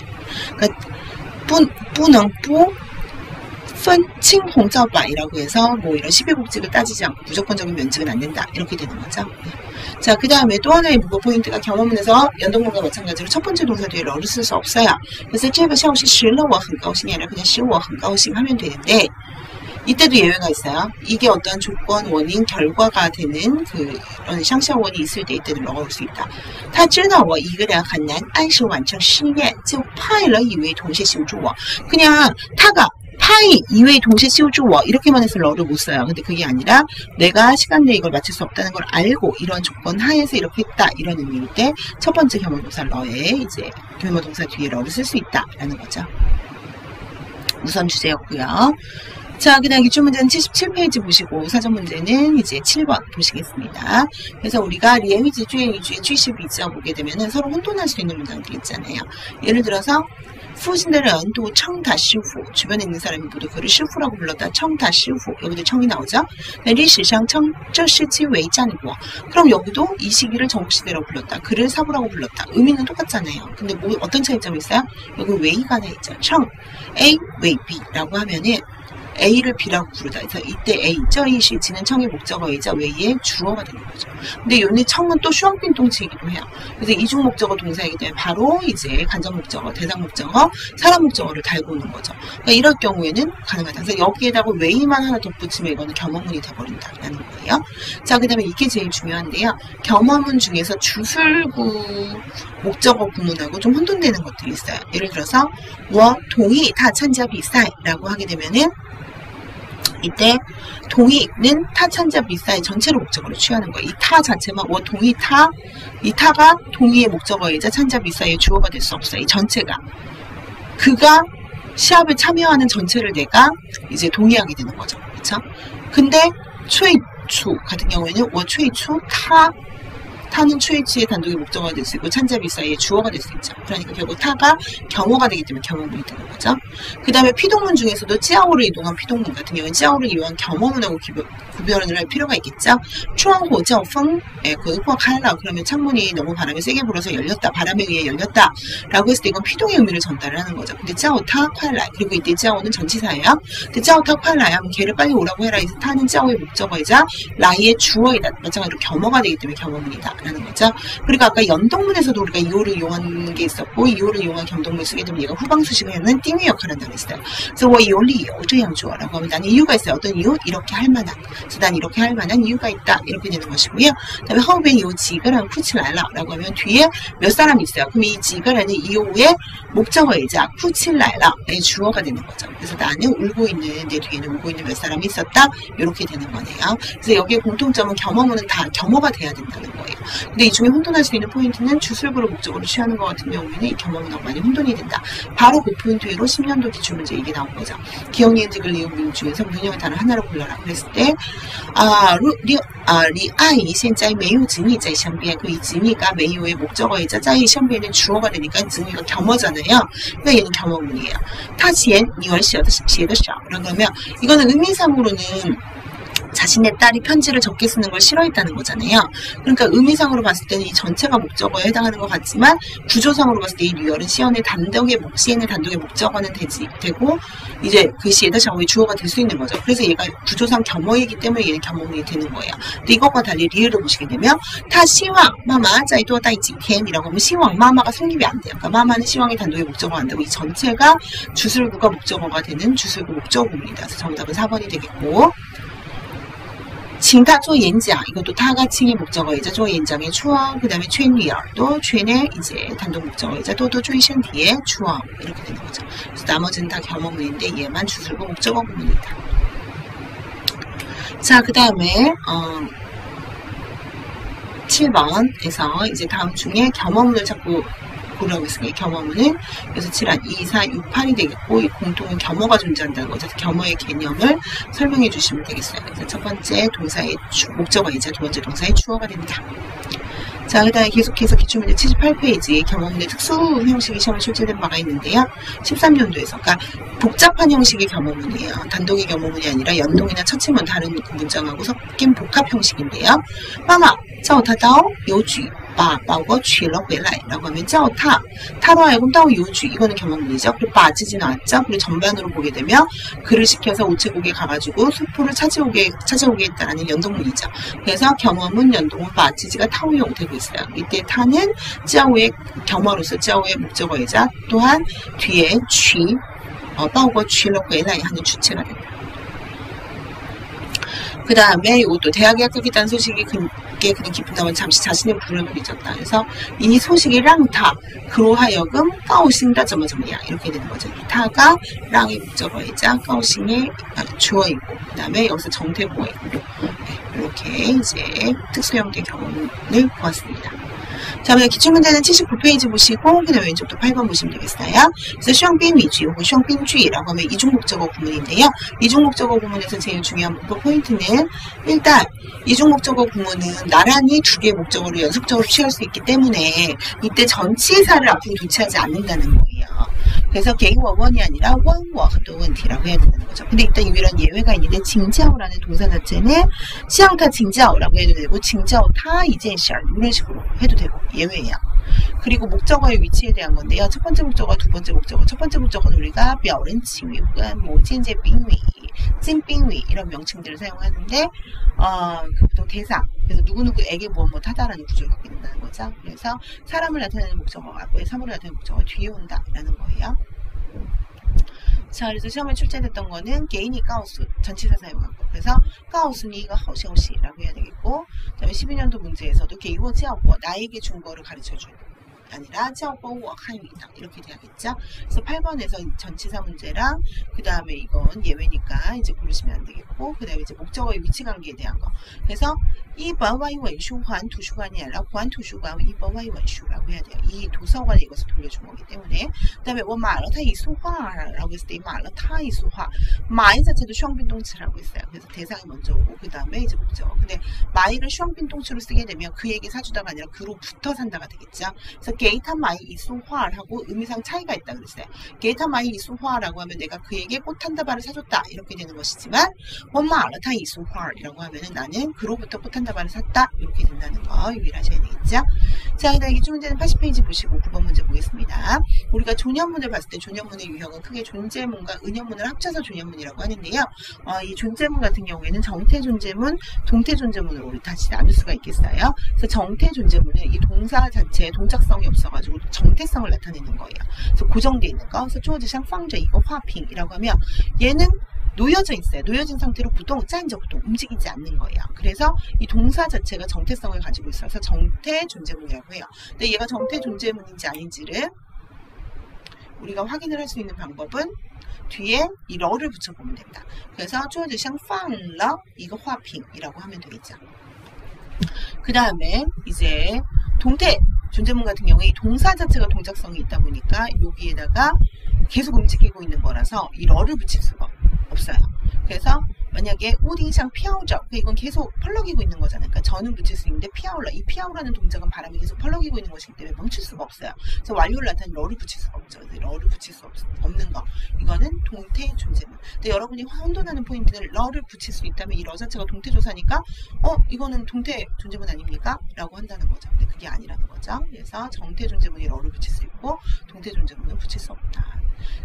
그러니까 뿌능뿌 펀칭홍자바이라고 해서 뭐 이런 12국직을 따지지 않고 무조건적인 면직은 안 된다. 이렇게 되는 거죠. 자, 그 다음에 또 하나의 문법 포인트가 겸허문에서 연동문과 마찬가지로 첫 번째 동사 뒤에 러를 쓸 수 없어요. 그래서 这个消息使了我很高兴이 아니라 그냥 使我很高兴하면 되는데 이때도 예외가 있어요. 이게 어떤 조건, 원인, 결과가 되는 그런 샹샤원이 있을 때 이때는 러가 올 수 있다. 他知道我一个人很难按时完成试验就派了一位同学协助我 그냥 타가 파이 이외의 동시에 씌워주워 이렇게만 해서 러를 못 써요. 근데 그게 아니라 내가 시간 내에 이걸 맞출 수 없다는 걸 알고 이런 조건 하에서 이렇게 했다 이런 의미일 때 첫 번째 겸허동사 러에 이제 겸허동사 뒤에 러를 쓸 수 있다라는 거죠. 우선 주제였고요. 자, 그 다음 기출문제는 77페이지 보시고 사전 문제는 이제 7번 보시겠습니다. 그래서 우리가 리에미지 주의 주의식 비지어 보게 되면은 서로 혼돈할 수 있는 문장들이 있잖아요. 예를 들어서 후신들은 또 청다 시후 주변에 있는 사람이 모두 그를 시후라고 불렀다. 청다 시후 여기도 청이 나오죠. 리시상 청 저 시지 외장이고 그럼 여기도 이 시기를 정시대라고 불렀다. 그를 사부라고 불렀다. 의미는 똑같잖아요. 근데 뭐 어떤 차이점이 있어요? 여기 웨이가 하나 있죠. 청 A 웨이 B라고 하면은 A를 B라고 부르다. 그래서 이때 A, 이 시지는 청의 목적어이자 웨이의 주어가 되는 거죠. 근데 요네 청은 또 슈왕빈 동치이기도 해요. 그래서 이중 목적어 동사이기 때문에 바로 이제 간접 목적어, 대상 목적어, 사람 목적어를 달고 오는 거죠. 그러니까 이럴 경우에는 가능하다. 그래서 여기에다가 웨이만 하나 덧붙이면 이거는 겸허문이 돼버린다라는 거예요. 자, 그 다음에 이게 제일 중요한데요. 겸허문 중에서 주술구 목적어 구문하고 좀 혼돈되는 것들이 있어요. 예를 들어서 我同意他参加比赛라고 하게 되면은 이때 동의는 타 참자 비사의 전체를 목적어로 취하는 거예요. 이 타 자체만 동의 타, 이 타가 동의의 목적어이자 참자 비사의 주어가 될 수 없어요. 이 전체가 그가 시합에 참여하는 전체를 내가 이제 동의하게 되는 거죠. 그렇죠? 근데 최초 같은 경우에는 최초 타 타는 추이치의 단독의 목적어가 될 수 있고 찬자비 사이의 주어가 될 수 있죠. 그러니까 결국 타가 경어가 되기 때문에 경어문이 되는 거죠. 그 다음에 피동문 중에서도 찌아오를 이동한 피동문 같은 경우는 찌아오를 이용한 경어문하고 구별을 할 필요가 있겠죠. 추앙호, 쩌펑, 그거 칼라 그러면 창문이 너무 바람이 세게 불어서 열렸다, 바람에 의해 열렸다 라고 했을 때 이건 피동의 의미를 전달을 하는 거죠. 근데 찌아오타, 콸라 그리고 이때 찌아오는 전치사예요. 근데 찌아오타, 콸라야 하면 걔를 빨리 오라고 해라. 이제 타는 찌아오의 목적어이자 라이의 주어이다. 마찬가지로 경어가 되기 때문에 경어문이다 라는 거죠. 그리고 아까 연동문에서도 우리가 이호를 이용한 게 있었고 이호를 이용한 경동문을 쓰게 되면 얘가 후방수식을 하는 띵의 역할을 한다고 했어요. 그래서 뭐 이올리 어쩌양 좋아라고 하면 나는 이유가 있어요. 어떤 이유? 이렇게 할 만한. 그래서 난 이렇게 할 만한 이유가 있다. 이렇게 되는 것이고요. 그 다음에 허우베 요 지가랑 쿠칠랄라라고 하면 뒤에 몇 사람이 있어요. 그럼 이 지가라는 이호의 목적어이자 쿠칠랄라의 주어가 되는 거죠. 그래서 나는 울고 있는 내 뒤에는 울고 있는 몇 사람이 있었다. 이렇게 되는 거네요. 그래서 여기에 공통점은 경어문은 다 경어가 돼야 된다는 거예요. 근데 이 중에 혼돈할 수 있는 포인트는 주술구를 목적으로 취하는 것 같은 경우에는 이 경어문하고 많이 혼돈이 된다. 바로 그 포인트 뒤로 10년도 기출문제 이게 나온 거죠. 기억니은직을 리은 중에서 문형의 단어 하나로 골라라 그랬을 때 리아이 현재 매우 증이자 시험비에 그 이 증이가 매우의 목적어이자 짜이 시험비에는 주어가 되니까 증이가 경어잖아요. 그러니까 얘는 경어문이에요. 타지엔 니월 시에도 샤 그러면 이거는 의미상으로는 자신의 딸이 편지를 적게 쓰는 걸 싫어했다는 거잖아요. 그러니까 의미상으로 봤을 때는 이 전체가 목적어에 해당하는 것 같지만 구조상으로 봤을 때 이 리얼은 시연의 단독의 목적어는 되고 이제 그 시에다 샤오의 주어가 될 수 있는 거죠. 그래서 얘가 구조상 겸어이기 때문에 얘는 겸어문이 되는 거예요. 근데 이것과 달리 리을을 보시게 되면 타 시왕 마마 짜이도 따이지텐이라고 하면 시왕 마마가 성립이 안 돼요. 그러니까 마마는 시왕의 단독의 목적어가 안 되고 이 전체가 주술구가 목적어가 되는 주술구 목적어입니다. 그래서 정답은 4번이 되겠고 칭타 조 연장 이것도 타가 칭의 목적어이자 조 연장의 추억 그 다음에 최리얼도 최의 이제 단독 목적어이자 또도 조이션 뒤에 추억 이렇게 되는 거죠. 그래서 나머지는 다 겸어문인데 얘만 주술구 목적어 구문이다. 자, 그 다음에 7번에서 이제 다음 중에 겸어문을 자꾸 고르라고 했으니까 겸어문은 그래서 7한 2, 4, 6, 8이 되겠고 이 공통은 겸어가 존재한다는 거죠. 겸어의 개념을 설명해 주시면 되겠어요. 그래서 첫 번째 동사의 목적어이자 두 번째 동사의 주어가 됩니다. 자, 그 다음에 계속해서 기출문제 78페이지 겸어문의 특수 형식의 시험에 출제된 바가 있는데요. 13년도에서 그러니까 복잡한 형식의 겸어문이에요. 단독의 겸어문이 아니라 연동이나 처침은 다른 문장하고 섞인 복합 형식인데요. 마마, 叫他到邮局把包裹取了回来라고 하면 叫他 타로 하여금到邮局 이거는 겸어문이죠. 그리고 빠지지 나왔죠. 그리고 전반으로 보게 되면 그를 시켜서 우체국에 가가지고 수포를 찾아오게 했다라는 연동문이죠. 그래서 겸어문 연동은 빠지지가 타오용 되고 있어요. 이때 타는 쩌오의 겸어로서 쩌오의 목적어이자 또한 뒤에 취包裹取了回来하는 주체가 됩니다. 그 다음에 이것도 대학에 합격했다는 소식이 그냥 기쁜 다음에 잠시 자신의 불운을 잊었다. 그래서 이 소식이 랑타 그로 하여금 까오싱다 점점이야 이렇게 되는 거죠. 이 타가 랑의 목적어이자 까오싱의 주어이고 그 다음에 여기서 정태보이고 네, 이렇게 이제 특수형태 경험을 보았습니다. 자, 기출문제는 79페이지 보시고 그 다음에 왼쪽도 8번 보시면 되겠어요. 그래서 슈앙빈 위주 혹은 슈앙빈 주의라고 하면 이중목적어 구문인데요. 이중목적어 구문에서 제일 중요한 목표 포인트는 일단 이중목적어 구문은 나란히 두 개의 목적어를 연속적으로 취할 수 있기 때문에 이때 전치사를 앞으로 도치하지 않는다는 거예요. 그래서 개이워원이 아니라 원워 도원티라고 해야 되는 거죠. 근데 일단 유일한 예외가 있는데 징자오라는 동사 자체는 시앙타 징자오라고 해도 되고 징자오타 이젠시얼 이런 식으로 해도 되고 예외예요. 그리고 목적어의 위치에 대한 건데요. 첫 번째 목적어, 두 번째 목적어. 첫 번째 목적어는 우리가 뼈른 칭위 혹은 뭐 찐제 빙위, 찐빙위 이런 명칭들을 사용하는데 보통 대상. 그래서 누구누구에게 무엇하다라는 구조를 갖게 된다는 거죠. 그래서 사람을 나타내는 목적어가 앞에 사물을 나타내는 목적어가 뒤에 온다라는 거예요. 자, 그래서 시험에 출제됐던 거는 개인이 까오수 전치사 사용한 거. 그래서 까오수니가 허시허시라고 해야 되겠고, 그다음에 12년도 문제에서도 개이워 지하고 나에게 준 거를 가르쳐 준. 아니라 教过我汉语的 이렇게 돼야겠죠. 그래서 8번에서 전치사 문제랑 그 다음에 이건 예외니까 이제 고르시면 안 되겠고 그 다음에 이제 목적어의 위치 관계에 대한 거. 그래서 2번 와이 원슈 관 도서관이 아니라 관 도서관 2번 와이 원슈라고 해야 돼요. 이 도서관에 이것을 돌려준 거기 때문에. 그 다음에 我买了它一束花라고 했을 때 买了它一束花 마이 자체도 슈왕빈동치라고 했어요. 그래서 대상이 먼저 오고 그 다음에 이제 목적어. 근데 마이를 슈왕빈동치로 쓰게 되면 그에게 사주다가 아니라 그로부터 산다가 되겠죠. 그래서 게이타 마이 이수화하고 의미상 차이가 있다 그랬어요. 게이타 마이 이수화라고 하면 내가 그에게 꽃 한 다발을 사줬다 이렇게 되는 것이지만 我买了它一束花이라고 하면은 나는 그로부터 꽃 한 다발을 샀다 이렇게 된다는 거 유의하셔야 되겠죠. 자, 그다음에 기출 문제는 80페이지 보시고 9번 문제 보겠습니다. 우리가 존연문을 봤을 때 존연문의 유형은 크게 존재문과 은연문을 합쳐서 존연문이라고 하는데요. 이 존재문 같은 경우에는 정태 존재문, 동태 존재문으로 우리 다시 나눌 수가 있겠어요. 그래서 정태 존재문은 이 동사 자체에 동작성이 없어가지고 정태성을 나타내는 거예요. 그래서 고정되어 있는 거. 그래서 桌子上放着 이거 화핑이라고 하면 얘는 놓여져 있어요. 놓여진 상태로 부동, 짜인저 부동, 움직이지 않는 거예요. 그래서 이 동사 자체가 정태성을 가지고 있어서 정태 존재문이라고 해요. 근데 얘가 정태 존재문인지 아닌지를 우리가 확인을 할 수 있는 방법은 뒤에 이 러를 붙여보면 됩니다. 그래서 桌子上放了 이거 화핑이라고 하면 되겠죠. 그 다음에 이제 동태 존재문 같은 경우에 이 동사 자체가 동작성이 있다 보니까 여기에다가 계속 움직이고 있는 거라서 이 러를 붙일 수가 없어요. 그래서 만약에 오딩샹 피아오죠. 이건 계속 펄럭이고 있는 거잖아요. 그러니까 저는 붙일 수 있는데 피아올라. 이 피아오라는 동작은 바람이 계속 펄럭이고 있는 것이기 때문에 멈출 수가 없어요. 그래서 완료를 나타낸 러를 붙일 수가 없죠. 러를 붙일 수 없는 거. 이거는 동태 존재문. 근데 여러분이 혼돈하는 포인트는 러를 붙일 수 있다면 이 러 자체가 동태 조사니까 이거는 동태 존재문 아닙니까? 라고 한다는 거죠. 근데 그게 아니라는 거죠. 그래서 정태 존재문이 러를 붙일 수 있고 동태 존재문은 붙일 수 없다.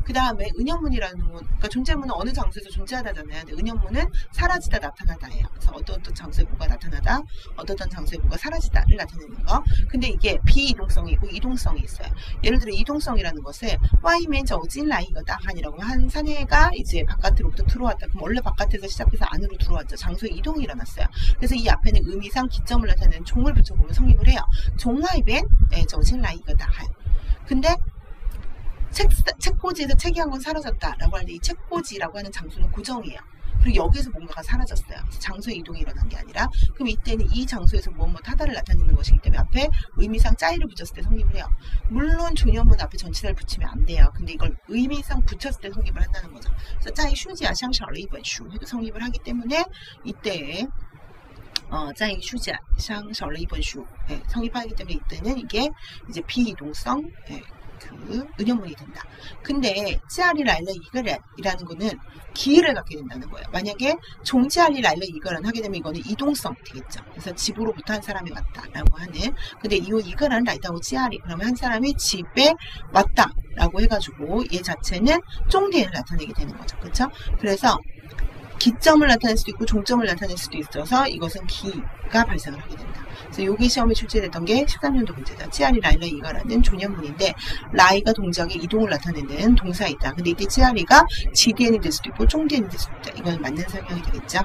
그 다음에 은연문이라는 건, 그러니까 존재문은 어느 장소에서 존재하다잖아요. 근데 은연문은 사라지다, 나타나다예요. 그래서 어떤 장소에 뭐가 나타나다, 어떤 장소에 뭐가 사라지다를 나타내는 거. 근데 이게 비이동성이고 이동성이 있어요. 예를 들어 이동성이라는 것을 와이면 저진라 이거다 한이라고 한 사내가 이제 바깥으로부터 들어왔다. 그럼 원래 바깥에서 시작해서 안으로 들어왔죠. 장소에 이동이 일어났어요. 그래서 이 앞에는 의미상 기점을 나타내는 종을 붙여보면 성립을 해요. 종와이벤 저진라 이거다 한. 근데 책꽂이에서 책이 한 권 사라졌다라고 할 때 이 책꽂이라고 하는 장소는 고정이에요. 그리고 여기에서 뭔가가 사라졌어요. 장소의 이동이 일어난 게 아니라 그럼 이때는 이 장소에서 하다를 나타내는 것이기 때문에 앞에 의미상 짜이를 붙였을 때 성립을 해요. 물론 존연문 앞에 전치사를 붙이면 안 돼요. 근데 이걸 의미상 붙였을 때 성립을 한다는 거죠. 그래서 짜이 슈지아 샹少了一本书 해도 성립을 하기 때문에 이때 在书架上少了一本书 성립하기 때문에 이때는 이게 이제 비이동성 그 은연문이 된다. 근데 찌아리 라일러 이거란이라는 거는 기회를 갖게 된다는 거예요. 만약에 종지아리 라일러 이거란 하게 되면 이거는 이동성 되겠죠. 그래서 집으로부터 한 사람이 왔다라고 하는. 근데 이거란 라이다고 찌아리 그러면 한 사람이 집에 왔다라고 해가지고 얘 자체는 쫑디를 나타내게 되는 거죠. 그렇죠? 그래서 기점을 나타낼 수도 있고 종점을 나타낼 수도 있어서 이것은 기가 발생을 하게 된다. 그래서 여기 시험에 출제됐던 게 13년도 문제다. 찌아리 라일러 이거라는 존연문인데 라이가 동작의 이동을 나타내는 동사이다. 근데 이때 찌아리가 지디엔이 될 수도 있고 쫑디엔이 될 수도 있다. 이건 맞는 설명이 되겠죠.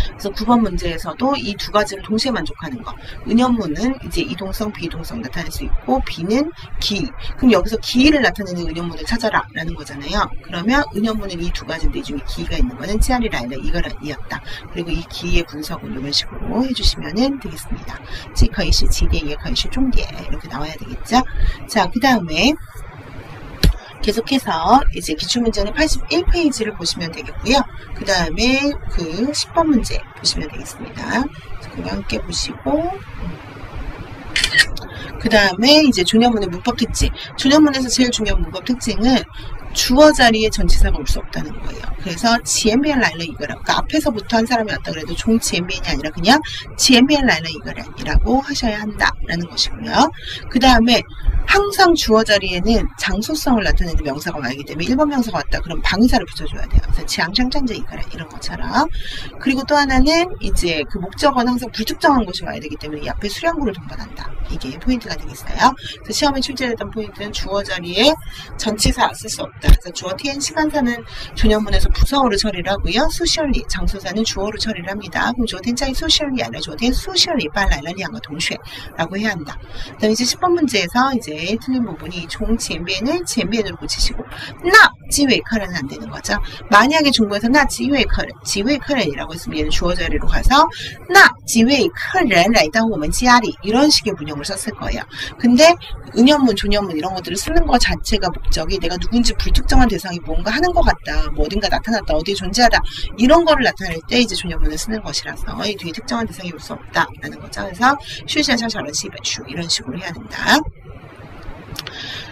그래서 9번 문제에서도 이 두 가지를 동시에 만족하는 거. 은연문은 이제 이동성, 비이동성 나타낼 수 있고 비는 기. 그럼 여기서 기를 나타내는 은연문을 찾아라 라는 거잖아요. 그러면 은연문은 이 두 가지인데 이 중에 기가 있는 거는 찌아리 라일러 이거란이었다. 그리고 이 기의 분석을 이런 식으로 해주시면 되겠습니다. 지커이시 지디에 예커이시 종디에 이렇게 나와야 되겠죠. 자, 그 다음에 계속해서 이제 기출문제는 81페이지를 보시면 되겠고요. 그 다음에 그 10번 문제 보시면 되겠습니다. 그거 함께 보시고 그 다음에 이제 존연문의 문법 특징. 존연문에서 제일 중요한 문법 특징은 주어 자리에 전치사가 올 수 없다는 거예요. 그래서 지엔비엔 라일러 이거라. 그러니까 앞에서부터 한 사람이 왔다 그래도 종 지엔비엔이 아니라 그냥 지엔비엔 라일러 이거라고 하셔야 한다라는 것이고요. 그 다음에 항상 주어 자리에는 장소성을 나타내는 명사가 와야기 때문에 1번 명사가 왔다. 그럼 방사를 붙여줘야 돼요. 그래서 지앙창찬제 이카라 이런 것처럼. 그리고 또 하나는 이제 그 목적어는 항상 불특정한 것이 와야 되기 때문에 이 앞에 수량구를 동반한다. 이게 포인트가 되겠어요. 그래서 시험에 출제됐던 포인트는 주어 자리에 전치사 쓸 수 없다. 그래서 주어 tn 시간사는 조년문에서 부사어로 처리를 하고요. 소셜리 장소사는 주어로 처리를 합니다. 그럼 주어 텐 짜이 소셜리 아니라 주어 텐 소셜리 빨라이라리한거 동시에라고 해야 한다. 그다음에 이제 10번 문제에서 이제 틀린 부분이 종前边을前边으로 고치시고 나 지웨이커는 안 되는 거죠. 만약에 중국에서 나 지웨이커는이라고 했으면 얘는 주어 자리로 가서 나 지웨이커는来到我们家里이런 식의 문형을 썼을 거예요. 근데 은연문, 조년문 이런 것들을 쓰는 것 자체가 목적이 내가 누군지 불특정한 대상이 뭔가 하는 것 같다, 뭐 어딘가 나타났다, 어디에 존재하다 이런 거를 나타낼 때 이제 조년문을 쓰는 것이라서 이 뒤에 특정한 대상이 올 수 없다라는 거죠. 그래서 슈시아샤샤런시本书이런 식으로 해야 된다.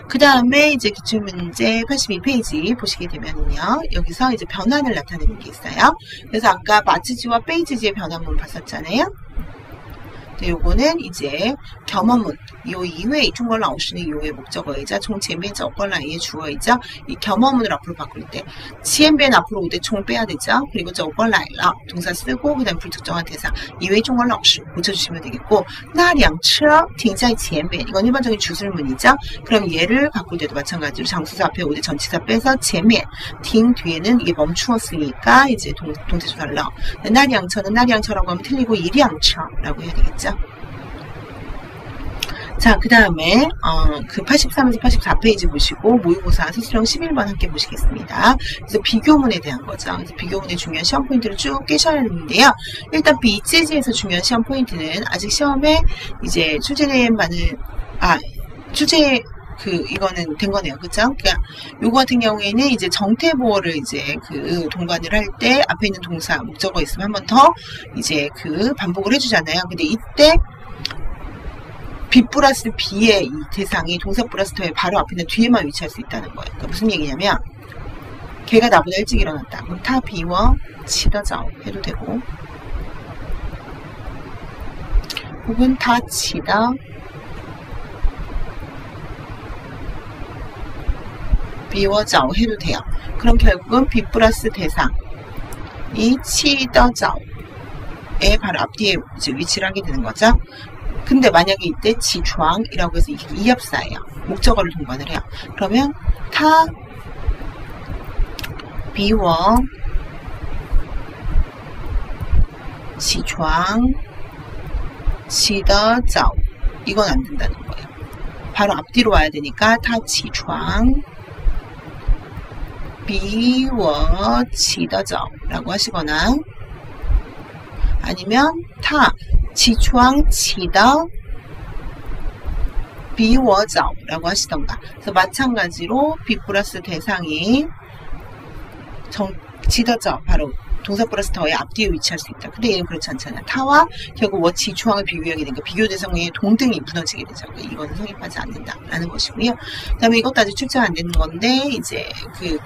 그 다음에 이제 기출문제 82페이지 보시게 되면은요, 여기서 이제 변환을 나타내는 게 있어요. 그래서 아까 마츠지와 페이지지의 변환문 봤었잖아요. 요거는 이제 겸업문, 요 이외의 중국어 라오스는 요의 목적어이자 총前面 저걸라의 주어이자 이 겸업문을 앞으로 바꿀 때前边 앞으로 오되 총 빼야 되죠. 그리고 저걸라이라 동사 쓰고 그다음 불특정한 대상 이외의 중국어 라오스 고쳐주시면 되겠고 나辆车停在前边 이건 일반적인 주술문이죠. 그럼 얘를 바꿀 때도 마찬가지로 장수사 앞에 오되 전치사 빼서 前面 停 뒤에는 이게 멈추었으니까 이제 동태조사를 넣어. 나辆车는 나辆车라고 하면 틀리고 이辆车라고 해야 되겠죠. 자, 그 다음에 그 83에서 84페이지 보시고 모의고사 서술형 11번 함께 보시겠습니다. 그래서 비교문에 대한 거죠. 그래서 비교문의 중요한 시험 포인트를 쭉 깨셔야 되는데요. 일단 BJ지에서 중요한 시험 포인트는 아직 시험에 이제 출제된 바는 이거는 된 거네요. 그쵸? 그러니까 요거 같은 경우에는 이제 정태보어를 이제 그 동반을 할 때 앞에 있는 동사 목적어 있으면 한 번 더 이제 그 반복을 해주잖아요. 근데 이때 B 플러스 B의 이 대상이 동사 플러스 더의 바로 앞에 있는 뒤에만 위치할 수 있다는 거예요. 그러니까 무슨 얘기냐면 걔가 나보다 일찍 일어났다. 그럼 타 비워 치더자오 해도 되고 혹은 타 치다 비워자오 해도 돼요. 그럼 결국은 B 플러스 대상 이 치더자오의 바로 앞뒤에 이제 위치를 하게 되는 거죠. 근데 만약에 이때 지추앙이라고 해서 이게 이합사예요. 목적어를 동반을 해요. 그러면 타 비워 지추앙 치더자오 이건 안 된다는 거예요. 바로 앞뒤로 와야 되니까 타 지추앙 비워 치더자오 라고 하시거나 아니면 타 지추앙 치더 비워자오 라고 하시던가. 그래서 마찬가지로 B 플러스 대상이 치더자오 바로 동사 플러스 더의 앞뒤에 위치할 수 있다. 근데 얘는 그렇지 않잖아요. 타와 결국 지추앙을 비교하게 되니까 비교 대상의 동등이 무너지게 되죠. 이거는 성립하지 않는다라는 것이고요. 그 다음에 이것도 아직 출제가 안 되는 건데 이제 그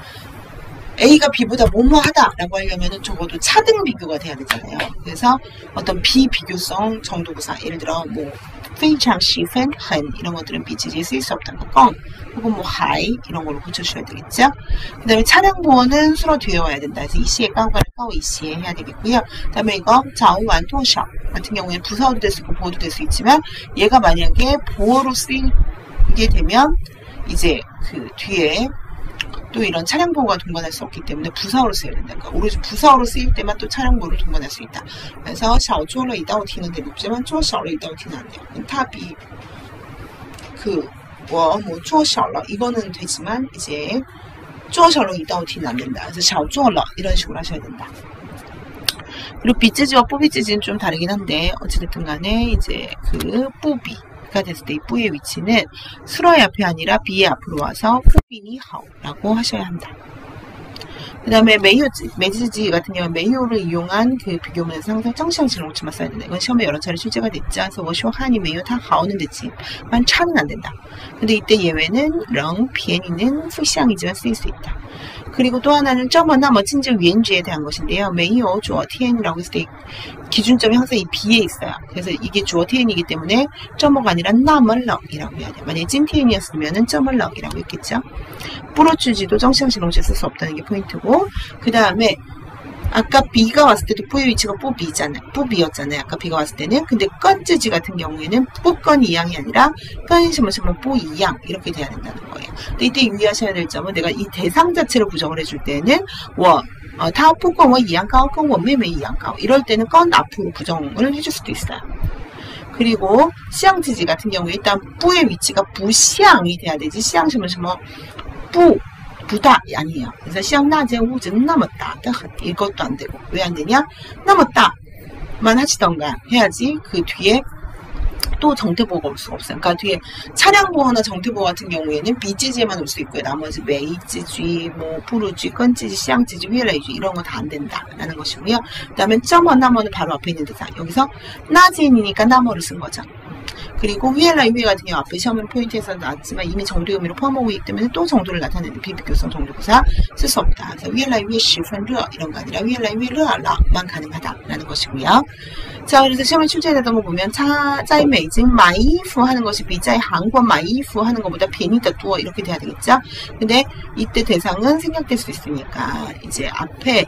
A가 B보다 뭐뭐하다라고 하려면은 적어도 차등 비교가 돼야 되잖아요. 그래서 어떤 비비교성 정도부사, 예를 들어 뭐非常十分很이런 것들은 BJ지에 쓰일 수 없다는 거, 껑 혹은 뭐 하이 이런 걸로 고쳐주셔야 되겠죠. 그 다음에 차량 보어는 수로 뒤에 와야 된다. 그래서 이시에 까오가 까오 이시에 해야 되겠고요. 그 다음에 이거 자오완 토셔 같은 경우에는 부사어도 될 수 있고 보어도 될 수 있지만 얘가 만약에 보어로 쓰이게 되면 이제 그 뒤에 또 이런 차량 보호가 동반할 수 없기 때문에 부사어로 쓰여야 된다. 그러니까 오로지 부사어로 쓰일 때만 또 차량 보호를 동반할 수 있다. 그래서 샤오쪼러 이다오티는 되겠지만 쪼샤오러 이다오티는 안 돼요. 타비 뭐 쪼샤오러 이거는 되지만 이제 쪼샤오러 이다오티는 안 된다. 그래서 샤오쪼러 이런 식으로 하셔야 된다. 그리고 비즈지와 뿌비즈지는 좀 다르긴 한데 어찌됐든 간에 이제 그 뿌비 가 됐을 때 이 뿌의 위치는 수로의 앞이 아니라 비의 앞으로 와서 뿌비니 하오라고 하셔야 한다. 그 다음에 매지지 같은 경우는 메이오를 이용한 그 비교문에서 항상 정시형식롱치만 써야 된다. 이건 시험에 여러 차례 출제가 됐죠. 그래서 워쇼한이 메이오 다 하오는 됐지만 차는 안 된다. 근데 이때 예외는 렁, 비엔이는 푸시앙이지만 쓰일 수 있다. 그리고 또 하나는 점어나 진즉 위엔지에 대한 것인데요. 메이오 주어티엔이라고 했을 때 기준점이 항상 이 비에 있어요. 그래서 이게 주어티엔이기 때문에 점어가 아니라 나멀럭이라고 해야 돼요. 만약에 찐티엔이었으면 점멀럭이라고 했겠죠. 뿌로주지도 정시형식롱치 쓸 수 없다는 게 포인트고, 그 다음에 아까 B가 왔을 때도 뿌의 위치가 뿌비였잖아요. 아까 B가 왔을 때는. 근데 건쯔지 같은 경우에는 뿌건 이양이 아니라 건시무시무 뿌 이양 이렇게 돼야 된다는 거예요. 근데 이때 유의하셔야 될 점은 내가 이 대상 자체를 부정을 해줄 때는 다 뿌건워 이양가오 건워매매 이양가오 이럴 때는 건 앞으로 부정을 해줄 수도 있어요. 그리고 시양지지 같은 경우에 일단 뿌의 위치가 부시양이 돼야 되지 시양시무시무 부다 아니에요. 그래서 시험 낮에 우즈는 넘었다. 이것도 안 되고 왜 안 되냐? 넘었다만 하시던가 해야지 그 뒤에 또 정태보호가 올 수가 없어요. 그러니까 뒤에 차량보호나 정태보호 같은 경우에는 비지지에만 올 수 있고요. 나머지 메이지지, 푸르지, 건지지, 시양지지, 위엘라이지 이런 거 다 안 된다라는 것이고요. 그 다음에 점어, 나머는 바로 앞에 있는 대상. 여기서 나진이니까 나머를 쓴 거죠. 그리고 위엘라 위에 같은 경우 앞에 시험은 포인트에서 나왔지만 이미 정도 의미로 포함하고 있기 때문에 또 정도를 나타내는 비비교성 정도부사 쓸 수 없다. 그래서 위엘라 위에 10분 이런 거 아니라 위엘라 위에 르만 가능하다라는 것이고요. 자, 그래서 시험에 출제되던 거 보면 짜이 메이징 마이프 하는 것이 비짜이 한권 마이프 하는 것보다 비엔이더 두어 이렇게 돼야 되겠죠. 근데 이때 대상은 생략될 수 있으니까 이제 앞에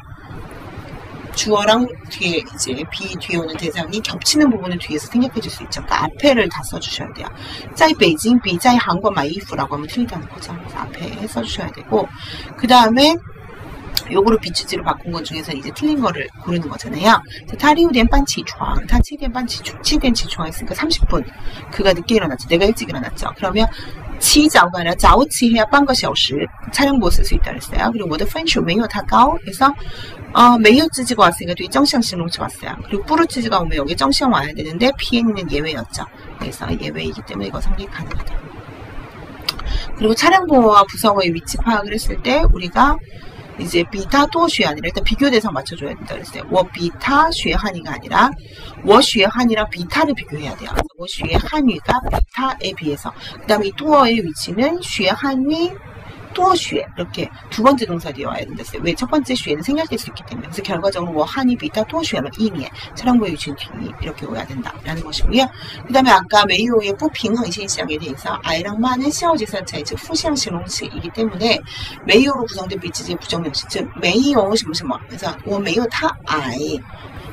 주어랑 뒤에 이제 비 뒤에 오는 대상이 겹치는 부분을 뒤에서 생략해 줄 수 있죠. 그러니까 앞에를 다 써주셔야 돼요. 짜이 베이징 비 짜이 한권 마이프라고 하면 틀리다는 거죠. 그래서 앞에 써주셔야 되고 그 다음에 요거를 비추지로 바꾼 것 중에서 이제 틀린 거를 고르는 거잖아요. 타리우덴 반치추앙, 타치덴 반치추, 치덴 치추앙 했으니까 30분. 그가 늦게 일어났죠. 내가 일찍 일어났죠. 그러면 치자오가 아니라 자오치 해야 半个小时 차량보호 쓸 수 있다 그랬어요. 그리고 뭐的分数没有他高 그래서 메이오 찌지가 왔으니까 뒤에 정시형식롱치 왔어요. 그리고 뿌르 찌지가 오면 여기 정시형 와야 되는데 PN은 예외였죠. 그래서 예외이기 때문에 이거 성립 가능하다. 그리고 차량보호와 부성의 위치 파악을 했을 때 우리가 이제 비타 도슈이 아니라 일단 비교 대상 맞춰줘야 된다 그랬어요. 워 비타 슈에한이가 아니라 워 슈에한이랑 비타를 비교해야 돼요. 워 슈에한위가 비타에 비해서 그 다음에 이 도어의 위치는 슈에한위 도슈에 이렇게 두 번째 동사 뒤에 와야 된다 했어요. 왜 첫 번째 슈에는 생략될 수 있기 때문에. 그래서 결과적으로 워 한이 비타 도슈에는 이미에 차량보의 위치는 뒤 이렇게 오야 된다라는 것이고요. 그 다음에 아까 메이오의 부平衡 现象에 대해서 아이랑 만은 시어지선 차이 즉 후시형식롱치이기 때문에 메이오로 구성된 비치지의 부정형식 즉 메이오什么什么 그래서 我没有他矮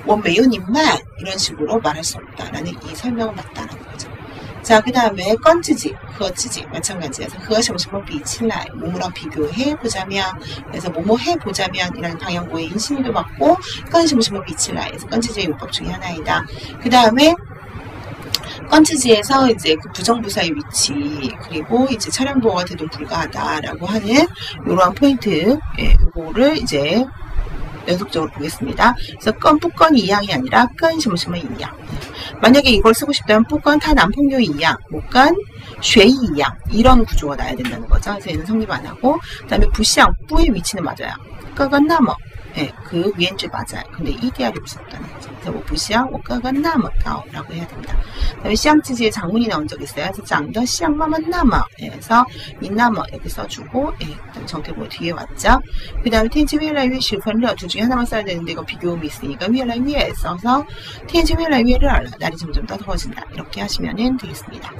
我没有你慢 이런 식으로 말할 수 없다라는 이 설명은 맞다라는 거죠. 자, 그 다음에 건치지, 허치지 마찬가지여서 허什么什么比起来 뭐뭐랑 비교해보자면 그래서 뭐뭐 해보자면 이라는 방향고의 인신이도 맞고 건시什么什么比起来 그래서 건치지의 용법 중에 하나이다. 그 다음에 건치지에서 이제 그 부정부사의 위치 그리고 이제 차량보호가 대동 불가하다라고 하는 이러한 포인트 요거를 이제 연속적으로 보겠습니다. 그래서 뿌건 이양이 아니라 건什么什么이양. 만약에 이걸 쓰고 싶다면 뿌건 타 남풍요 이양, 못건 쉐이 이양 이런 구조가 나야 된다는 거죠. 그래서 얘는 성립 안 하고 그 다음에 부시양 뿌의 위치는 맞아요. 끄건 나머 그 위엔줄 맞아요. 근데 이디알이 올 수 없다는 거죠. 그래서 뭐 부시양, 끄건 나머 가오라고 해야 됩니다. 그 다음에 시양치지에 장문이 나온 적 있어요. 그래서 장더 시양마만 나머 그래서 이 나머 이렇게 써주고 그다음에 정태보호 뒤에 왔죠. 그 다음에 텐치 위엘라 위에 10분 둘 중에 하나만 써야 되는데 이거 비교음이 있으니까 위엘라 위에 써서 텐치 위엘라 위에를 알라 날이 점점 더 더워진다 이렇게 하시면 되겠습니다.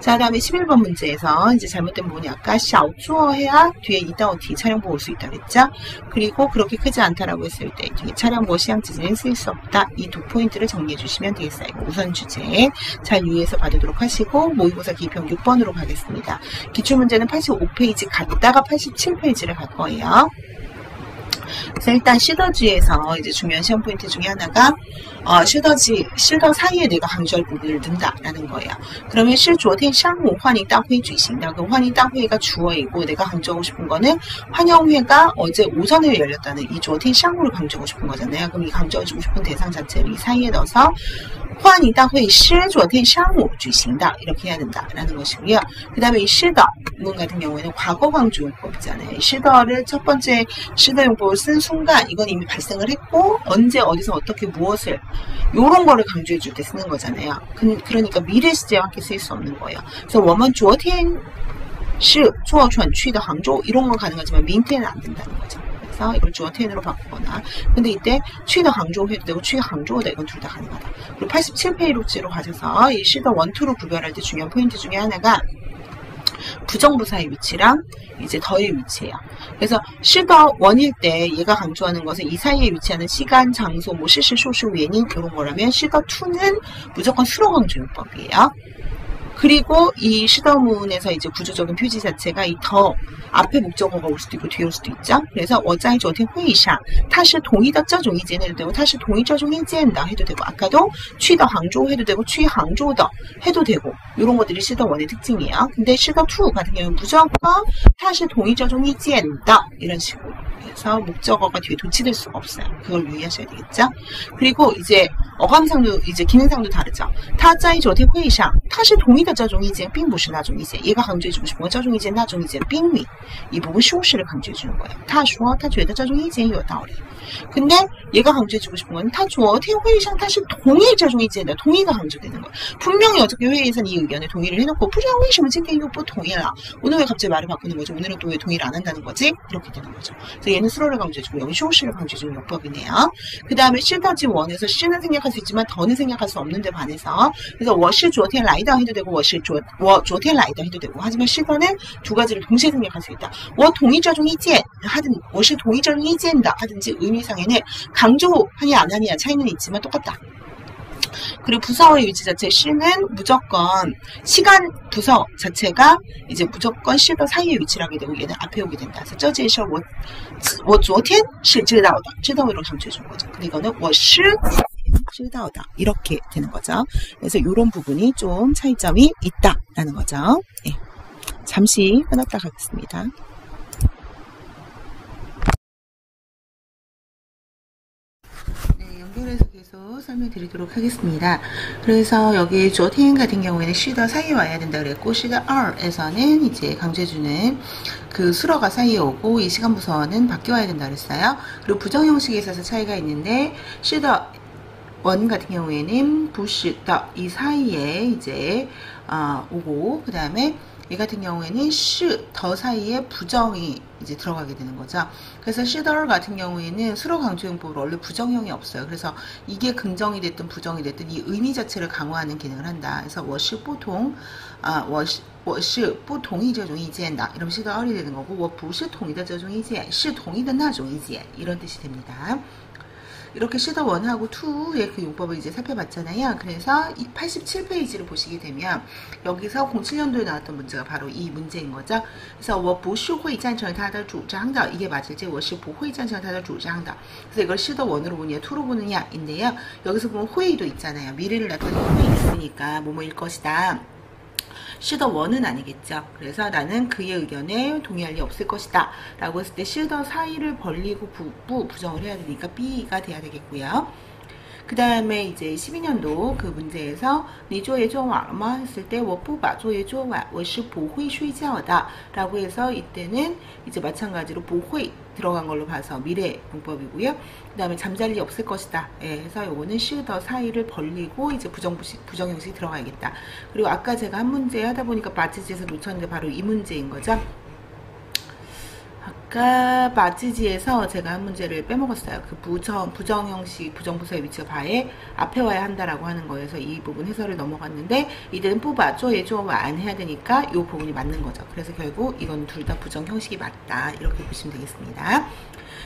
자, 그 다음에 11번 문제에서 이제 잘못된 부분이 아까 샤오쭈어 해야 뒤에 이다오티 차량보호 올 수 있다 그랬죠. 그리고 그렇게 크지 않다라고 했을 때 뒤에 차량보호 시향지지는 쓸 수 없다. 이 두 포인트를 정리해 주시면 되겠어요. 우선 주제 잘 유의해서 봐두도록 하시고 모의고사 기평 6번으로 가겠습니다. 기출문제는 85페이지 갔다가 87페이지를 갈 거예요. 그래서 일단 시더지에서 이제 중요한 시험 포인트 중에 하나가 실더 사이에 내가 강조할 부분을 넣는다라는 거예요. 그러면 실조된 샹무 환영 땅회의 주의식이다. 그 환영 땅회의가 주어이고 내가 강조하고 싶은 거는 환영회가 어제 오전에 열렸다는 이 조된 샹무를 강조하고 싶은 거잖아요. 그럼 이 강조하고 싶은 대상 자체를 이 사이에 넣어서 화你大会是昨天上午举行的 이렇게 해야 된다라는 것이고요. 그 다음에 이 시더문 같은 경우에는 과거 강조 용법이잖아요. 이 시더를 첫 번째 시더 용법을 쓴 순간 이건 이미 발생을 했고 언제 어디서 어떻게 무엇을 요런 거를 강조해 줄 때 쓰는 거잖아요. 그러니까 미래 시제와 함께 쓸 수 없는 거예요. 그래서 我们昨天是坐船去的杭州 이런 건 가능하지만 민태는 안 된다는 거죠. 그래서 이걸 주어텐으로 바꾸거나 근데 이때 취더 항조 해도 되고 취 항조다 이건 둘 다 가능하다. 그리고 87페이지로 가셔서 이 시더 원투로 구별할 때 중요한 포인트 중에 하나가 부정부사의 위치랑 이제 더의 위치예요. 그래서 시더 원일 때 얘가 강조하는 것은 이 사이에 위치하는 시간, 장소, 뭐 시시, 소시,原因 이런 거라면 시더 투는 무조건 수로 강조용법이에요. 그리고 이 시더문에서 이제 구조적인 표지 자체가 이 더 앞에 목적어가 올 수도 있고 뒤에 올 수도 있죠. 그래서 我在昨天会议上它是同意的这种意见 해도 되고 它是同意这种意见的 해도 되고 아까도 去的杭州 해도 되고 去杭州的 해도 되고 이런 것들이 시더 원의 특징이에요. 근데 시더 투 같은 경우는 무조건 它是同意这种意见的 이런 식으로 그래서 목적어가 뒤에 도치될 수가 없어요. 그걸 유의하셔야 되겠죠. 그리고 이제 어감상도 이제 기능상도 다르죠. 他在昨天会议上它是同意的这种意见并不是那种意见 얘가 강조해주고 싶은 건这种意见那种意见并미 이 부분 쇼시를 강조해주는 거예요. 他说他觉得这种意见有道理 근데 얘가 강조해주고 싶은 건 他昨天会议上他是同意这种意见的 동의가 강조되는 거예요. 분명히 어저께 회의에서는 이 의견에 동의를 해놓고 不知道为什么今天又不同意了 오늘 왜 갑자기 말을 바꾸는 거죠? 오늘은 또 왜 동의를 안 한다는 거지? 이렇게 되는 거죠. 그래서 얘는 수로를 강조해주고 여기 쇼시를 강조해주는 용법이네요. 그 다음에 시더지 원에서 시는 생략할 수 있지만 더는 생략할 수 없는데 반해서 그래서 我是昨天来的 해도 되고 我昨天来的 해도 되고 하지만 시더는 두 가지를 동시에 생략할 수 있다. 我同意这种意见 하든 我是同意这种意见的 하든지 의미상에는 강조하냐 안 하냐 차이는 있지만 똑같다. 그리고 부서의 위치 자체 시는 무조건 시간 부서 자체가 이제 무조건 시더 사이에 위치를 하게 되고 얘는 앞에 오게 된다. 그래서 这件事我昨天是知道的 知道로 강조해 준 거죠. 근데 이거는 我是知道的 이렇게 되는 거죠. 그래서 이런 부분이 좀 차이점이 있다라는 거죠. 네. 잠시 끊었다 가겠습니다. 연결해서 계속 설명드리도록 하겠습니다. 그래서 여기 조팅 같은 경우에는 시더 사이에 와야 된다 그랬고 시더 R에서는 이제 강조해주는 그 수러가 사이에 오고 이 시간 부서는 바뀌어야 된다 그랬어요. 그리고 부정 형식에 있어서 차이가 있는데 시더 원 같은 경우에는 부시더 이 사이에 이제 오고 그 다음에 이 같은 경우에는 더 사이에 부정이 이제 들어가게 되는 거죠. 그래서 시더 같은 경우에는 수로 강조용법으로 원래 부정형이 없어요. 그래서 이게 긍정이 됐든 부정이 됐든 이 의미 자체를 강화하는 기능을 한다. 그래서 我是不同意这种意见的 이러면 시더 R이 되는 거고 我不是同意的这种意见是同意的那种意见 이런 뜻이 됩니다. 이렇게 시더 1하고 2의 그 용법을 이제 살펴봤잖아요. 그래서 이 87페이지를 보시게 되면 여기서 07년도에 나왔던 문제가 바로 이 문제인 거죠. 그래서 我不是会赞成他的主张的 이게 맞을지 我是不会赞成他的主张的 그래서 이걸 시더 1으로 보느냐 2로 보느냐 인데요. 여기서 보면 회의도 있잖아요. 미래를 나타내는 회의 있으니까 뭐뭐일 것이다. 시더 1은 아니겠죠. 그래서 나는 그의 의견에 동의할 리 없을 것이다 라고 했을 때 시더 사이를 벌리고 부정을 해야 되니까 B가 돼야 되겠고요. 그 다음에 이제 12년도 그 문제에서 你作业做完了吗 했을 때 我不把作业做完我是不会睡觉的 라고 해서 이때는 이제 마찬가지로 不会 들어간 걸로 봐서 미래 문법이고요. 그 다음에 잠잘 리 없을 것이다. 예, 해서 요거는 시더 사이를 벌리고 이제 부정 형식이 들어가야겠다. 그리고 아까 제가 한 문제 하다 보니까 바지지에서 놓쳤는데 바로 이 문제인 거죠. 아까 바지지에서 제가 한 문제를 빼먹었어요. 그 부정 형식, 부정부사의 위치가 바에 앞에 와야 한다라고 하는 거여서 이 부분 해설을 넘어갔는데 이때는 뽑아, 쪼에, 쪼안 해야 되니까 이 부분이 맞는 거죠. 그래서 결국 이건 둘 다 부정 형식이 맞다. 이렇게 보시면 되겠습니다.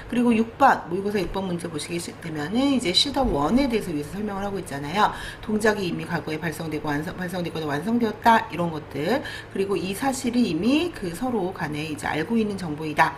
그리고 6번, 모의고사 6번 문제 보시게 되면은 이제 시더 1에 대해서 위해서 설명을 하고 있잖아요. 동작이 이미 과거에 발성되거나 완성되었다. 이런 것들. 그리고 이 사실이 이미 그 서로 간에 이제 알고 있는 정보이다.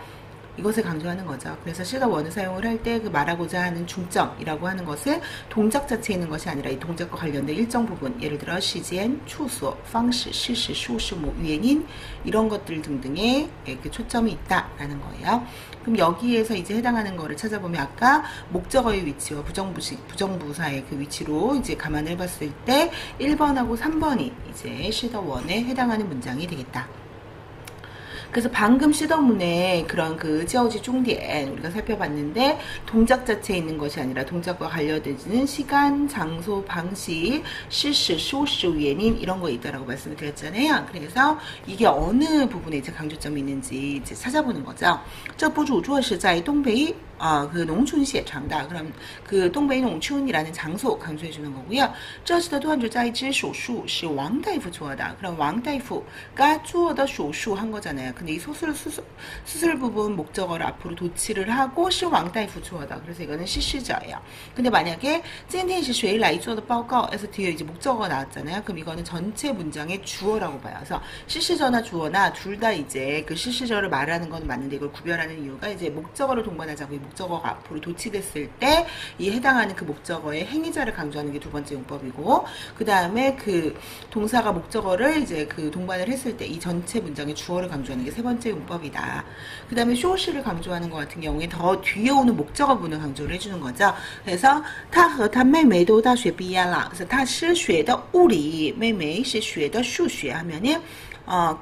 이것을 강조하는 거죠. 그래서 시더1을 사용을 할 때 그 말하고자 하는 중점이라고 하는 것은 동작 자체에 있는 것이 아니라 이 동작과 관련된 일정 부분, 예를 들어 시간, 추소, 방식, 시시, 수시, 뭐 유행인 이런 것들 등등에 그 초점이 있다라는 거예요. 그럼 여기에서 이제 해당하는 거를 찾아보면 아까 목적어의 위치와 부정부사의 그 위치로 이제 감안을 해봤을 때 1번하고 3번이 이제 시더1에 해당하는 문장이 되겠다. 그래서 방금 시더문의 그런 그 지어지 중디엔 우리가 살펴봤는데 동작 자체에 있는 것이 아니라 동작과 관련되는 시간, 장소, 방식, 시시, 소시, 유엔인 이런 거 있다라고 말씀을 드렸잖아요. 그래서 이게 어느 부분에 이제 강조점이 있는지 이제 찾아보는 거죠. 这部主作是在东北 그 농촌写成的 그럼 그东北 농촌이라는 장소 강조해 주는 거고요. 这次的段子在之手术是王大夫做的 그럼 왕大夫가做的手术한 거잖아요. 근데 이 수술 부분 목적어를 앞으로 도치를 하고 是王大夫做的 그래서 이거는 시시저예요. 근데 만약에 今天是谁来做的报告 에서 뒤에 이제 목적어가 나왔잖아요. 그럼 이거는 전체 문장의 주어라고 봐요. 그래서 시시저나 주어나 둘 다 이제 그 시시저를 말하는 건 맞는데 이걸 구별하는 이유가 이제 목적어를 동반하자고 목적어가 앞으로 도치됐을 때 이 해당하는 그 목적어의 행위자를 강조하는 게 두 번째 용법이고 그 다음에 그 동사가 목적어를 이제 그 동반을 했을 때 이 전체 문장의 주어를 강조하는 게 세 번째 용법이다. 그 다음에 쇼시를 강조하는 것 같은 경우에 더 뒤에 오는 목적어 부분을 강조를 해주는 거죠. 그래서 他和他妹妹都大学毕业了 그래서 他是学的物理妹妹是学的数学 하면은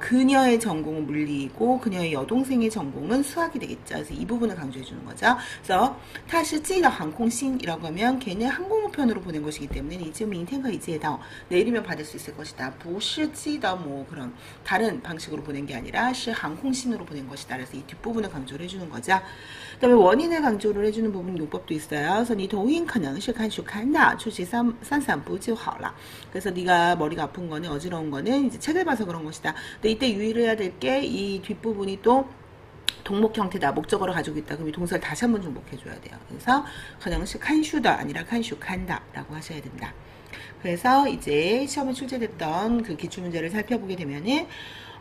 그녀의 전공은 물리이고 그녀의 여동생의 전공은 수학이 되겠죠. 그래서 이 부분을 강조해 주는 거죠. 그래서 他是记的航空星 이라고 하면 걔는 항공우편으로 보낸 것이기 때문에 이제明天可以接到 내일이면 받을 수 있을 것이다. 不是记的뭐 그런 다른 방식으로 보낸 게 아니라 是航空星으로 보낸 것이다. 그래서 이 뒷부분을 강조를 해주는 거죠. 그 다음에 원인을 강조를 해주는 부분 용법도 있어요. 그래서 니 동인 可能是看书看的出去散步就好了 그래서 네가 머리가 아픈 거는 어지러운 거는 이제 책을 봐서 그런 것이다. 근데 이때 유의를 해야 될 게 이 뒷부분이 또 동목 형태다. 목적어를 가지고 있다. 그럼 이 동사를 다시 한번 중복해 줘야 돼요. 그래서 可能是看书的 아니라 看书看的 라고 하셔야 된다. 그래서 이제 시험에 출제됐던 그 기출문제를 살펴보게 되면은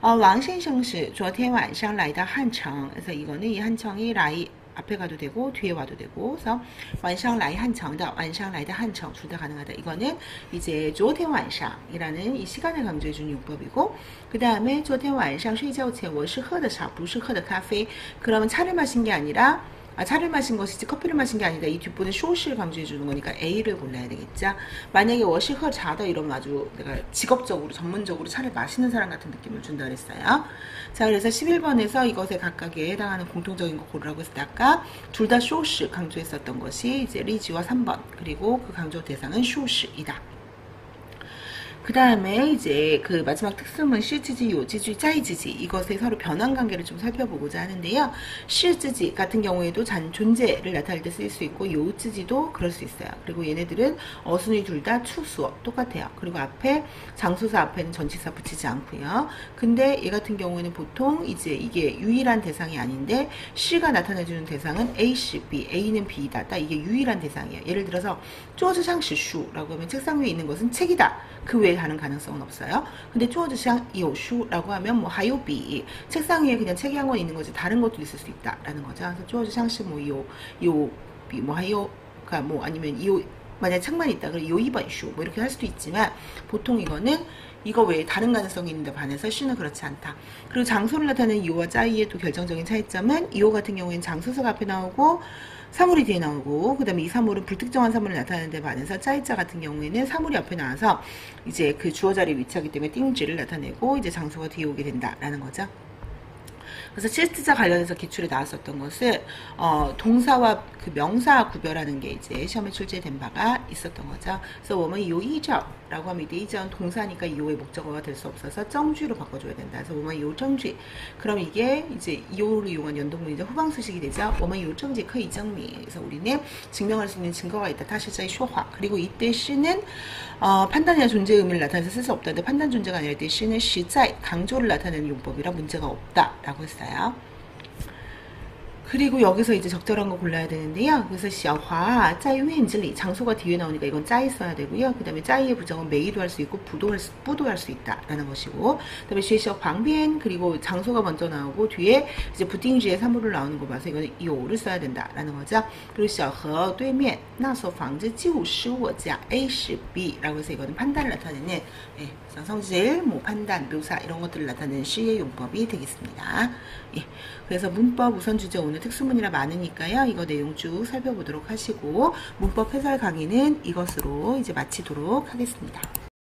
왕先生是昨天晚上来的汉城 그래서 이거는 이 한청이 라이 앞에 가도 되고 뒤에 와도 되고 그래서 晚上来汉城的晚上来的汉城 둘 다 가능하다. 이거는 이제 昨天晚上이라는 이 시간을 강조해 주는 용법이고 그 다음에 昨天晚上睡觉前我是喝的茶不是喝的咖啡 그러면 차를 마신 게 아니라 차를 마신 것이지 커피를 마신 게 아니다. 이 뒷부분 쇼시를 강조해 주는 거니까 A를 골라야 되겠죠. 만약에 我是喝茶的 이러면 아주 내가 직업적으로 전문적으로 차를 마시는 사람 같은 느낌을 준다 그랬어요. 자, 그래서 11번에서 이것에 각각에 해당하는 공통적인 거 고르라고 했을 때 아까 둘 다 쇼시 강조했었던 것이 이제 리지와 3번 그리고 그 강조 대상은 쇼시이다. 그 다음에 이제 그 마지막 특수문 시지지, 요지지, 짜이지지 이것의 서로 변환 관계를 좀 살펴보고자 하는데요. 시지지 같은 경우에도 존재를 나타낼 때 쓰일 수 있고 요지지도 그럴 수 있어요. 그리고 얘네들은 어순이 둘 다 추수어 똑같아요. 그리고 앞에 장소사 앞에는 전치사 붙이지 않고요. 근데 얘 같은 경우에는 보통 이제 이게 유일한 대상이 아닌데 C가 나타내주는 대상은 A, C, B, A는 B다. 딱 이게 유일한 대상이에요. 예를 들어서 桌子上是书 라고 하면 책상 위에 있는 것은 책이다. 그 외에 다른 가능성은 없어요. 근데 桌子上有书 라고 하면 뭐 하요비 책상 위에 그냥 책이 한 권 있는 거지 다른 것도 있을 수 있다 라는 거죠. 그래서 桌子上是뭐 요비 뭐 하요가 뭐 아니면 요 만약 책만 있다 그럼 요 이번 슈 뭐 이렇게 할 수도 있지만 보통 이거는 이거 외에 다른 가능성이 있는데 반해서 시는 그렇지 않다. 그리고 장소를 나타내는 이오와 짜이의 또 결정적인 차이점은 이오 같은 경우에는 장소사가 앞에 나오고 사물이 뒤에 나오고 그 다음에 이 사물은 불특정한 사물을 나타내는 데 반해서 짜이자 같은 경우에는 사물이 앞에 나와서 이제 그 주어 자리에 위치하기 때문에 띵지를 나타내고 이제 장소가 뒤에 오게 된다라는 거죠. 그래서 실트자 관련해서 기출에 나왔었던 것은 동사와 그 명사 구별하는 게 이제 시험에 출제된 바가 있었던 거죠. 그래서 我们有依照 라고 하면 이때 이전 동사니까 이오의 목적어가 될 수 없어서 정쥐로 바꿔줘야 된다. 그래서 我们有证据 그럼 이게 이제 이오를 이용한 연동문이죠. 후방수식이 되죠. 我们有证据可以证明 그래서 우리는 증명할 수 있는 증거가 있다. 다시자의 쇼화 그리고 이때 시는 판단이나 존재의 의미를 나타내서 쓸 수 없다는데 판단 존재가 아니라 이때 시는 시자의 강조를 나타내는 용법이라 문제가 없다 라고 했어요. 그리고 여기서 이제 적절한 거 골라야 되는데요. 그래서 샤화 짜이 윈즐리 장소가 뒤에 나오니까 이건 짜이 써야 되고요. 그 다음에 짜이의 부정은 메이도 할 수 있고 뿌도 할 수 있다라는 것이고, 그 다음에 쉐셔 방비엔 그리고 장소가 먼저 나오고 뒤에 이제 부팅지의 사물을 나오는 거 봐서 이거는 요를 써야 된다라는 거죠. 그리고 샤허 对面那所房子就是我家 A 是 B라고 해서 이거는 판단을 나타내는 예, 성질, 뭐 판단, 묘사 이런 것들을 나타내는 시의 용법이 되겠습니다. 예, 그래서 문법 우선 주제 오늘 특수문이라 많으니까요. 이거 내용 쭉 살펴보도록 하시고 문법 해설 강의는 이것으로 이제 마치도록 하겠습니다.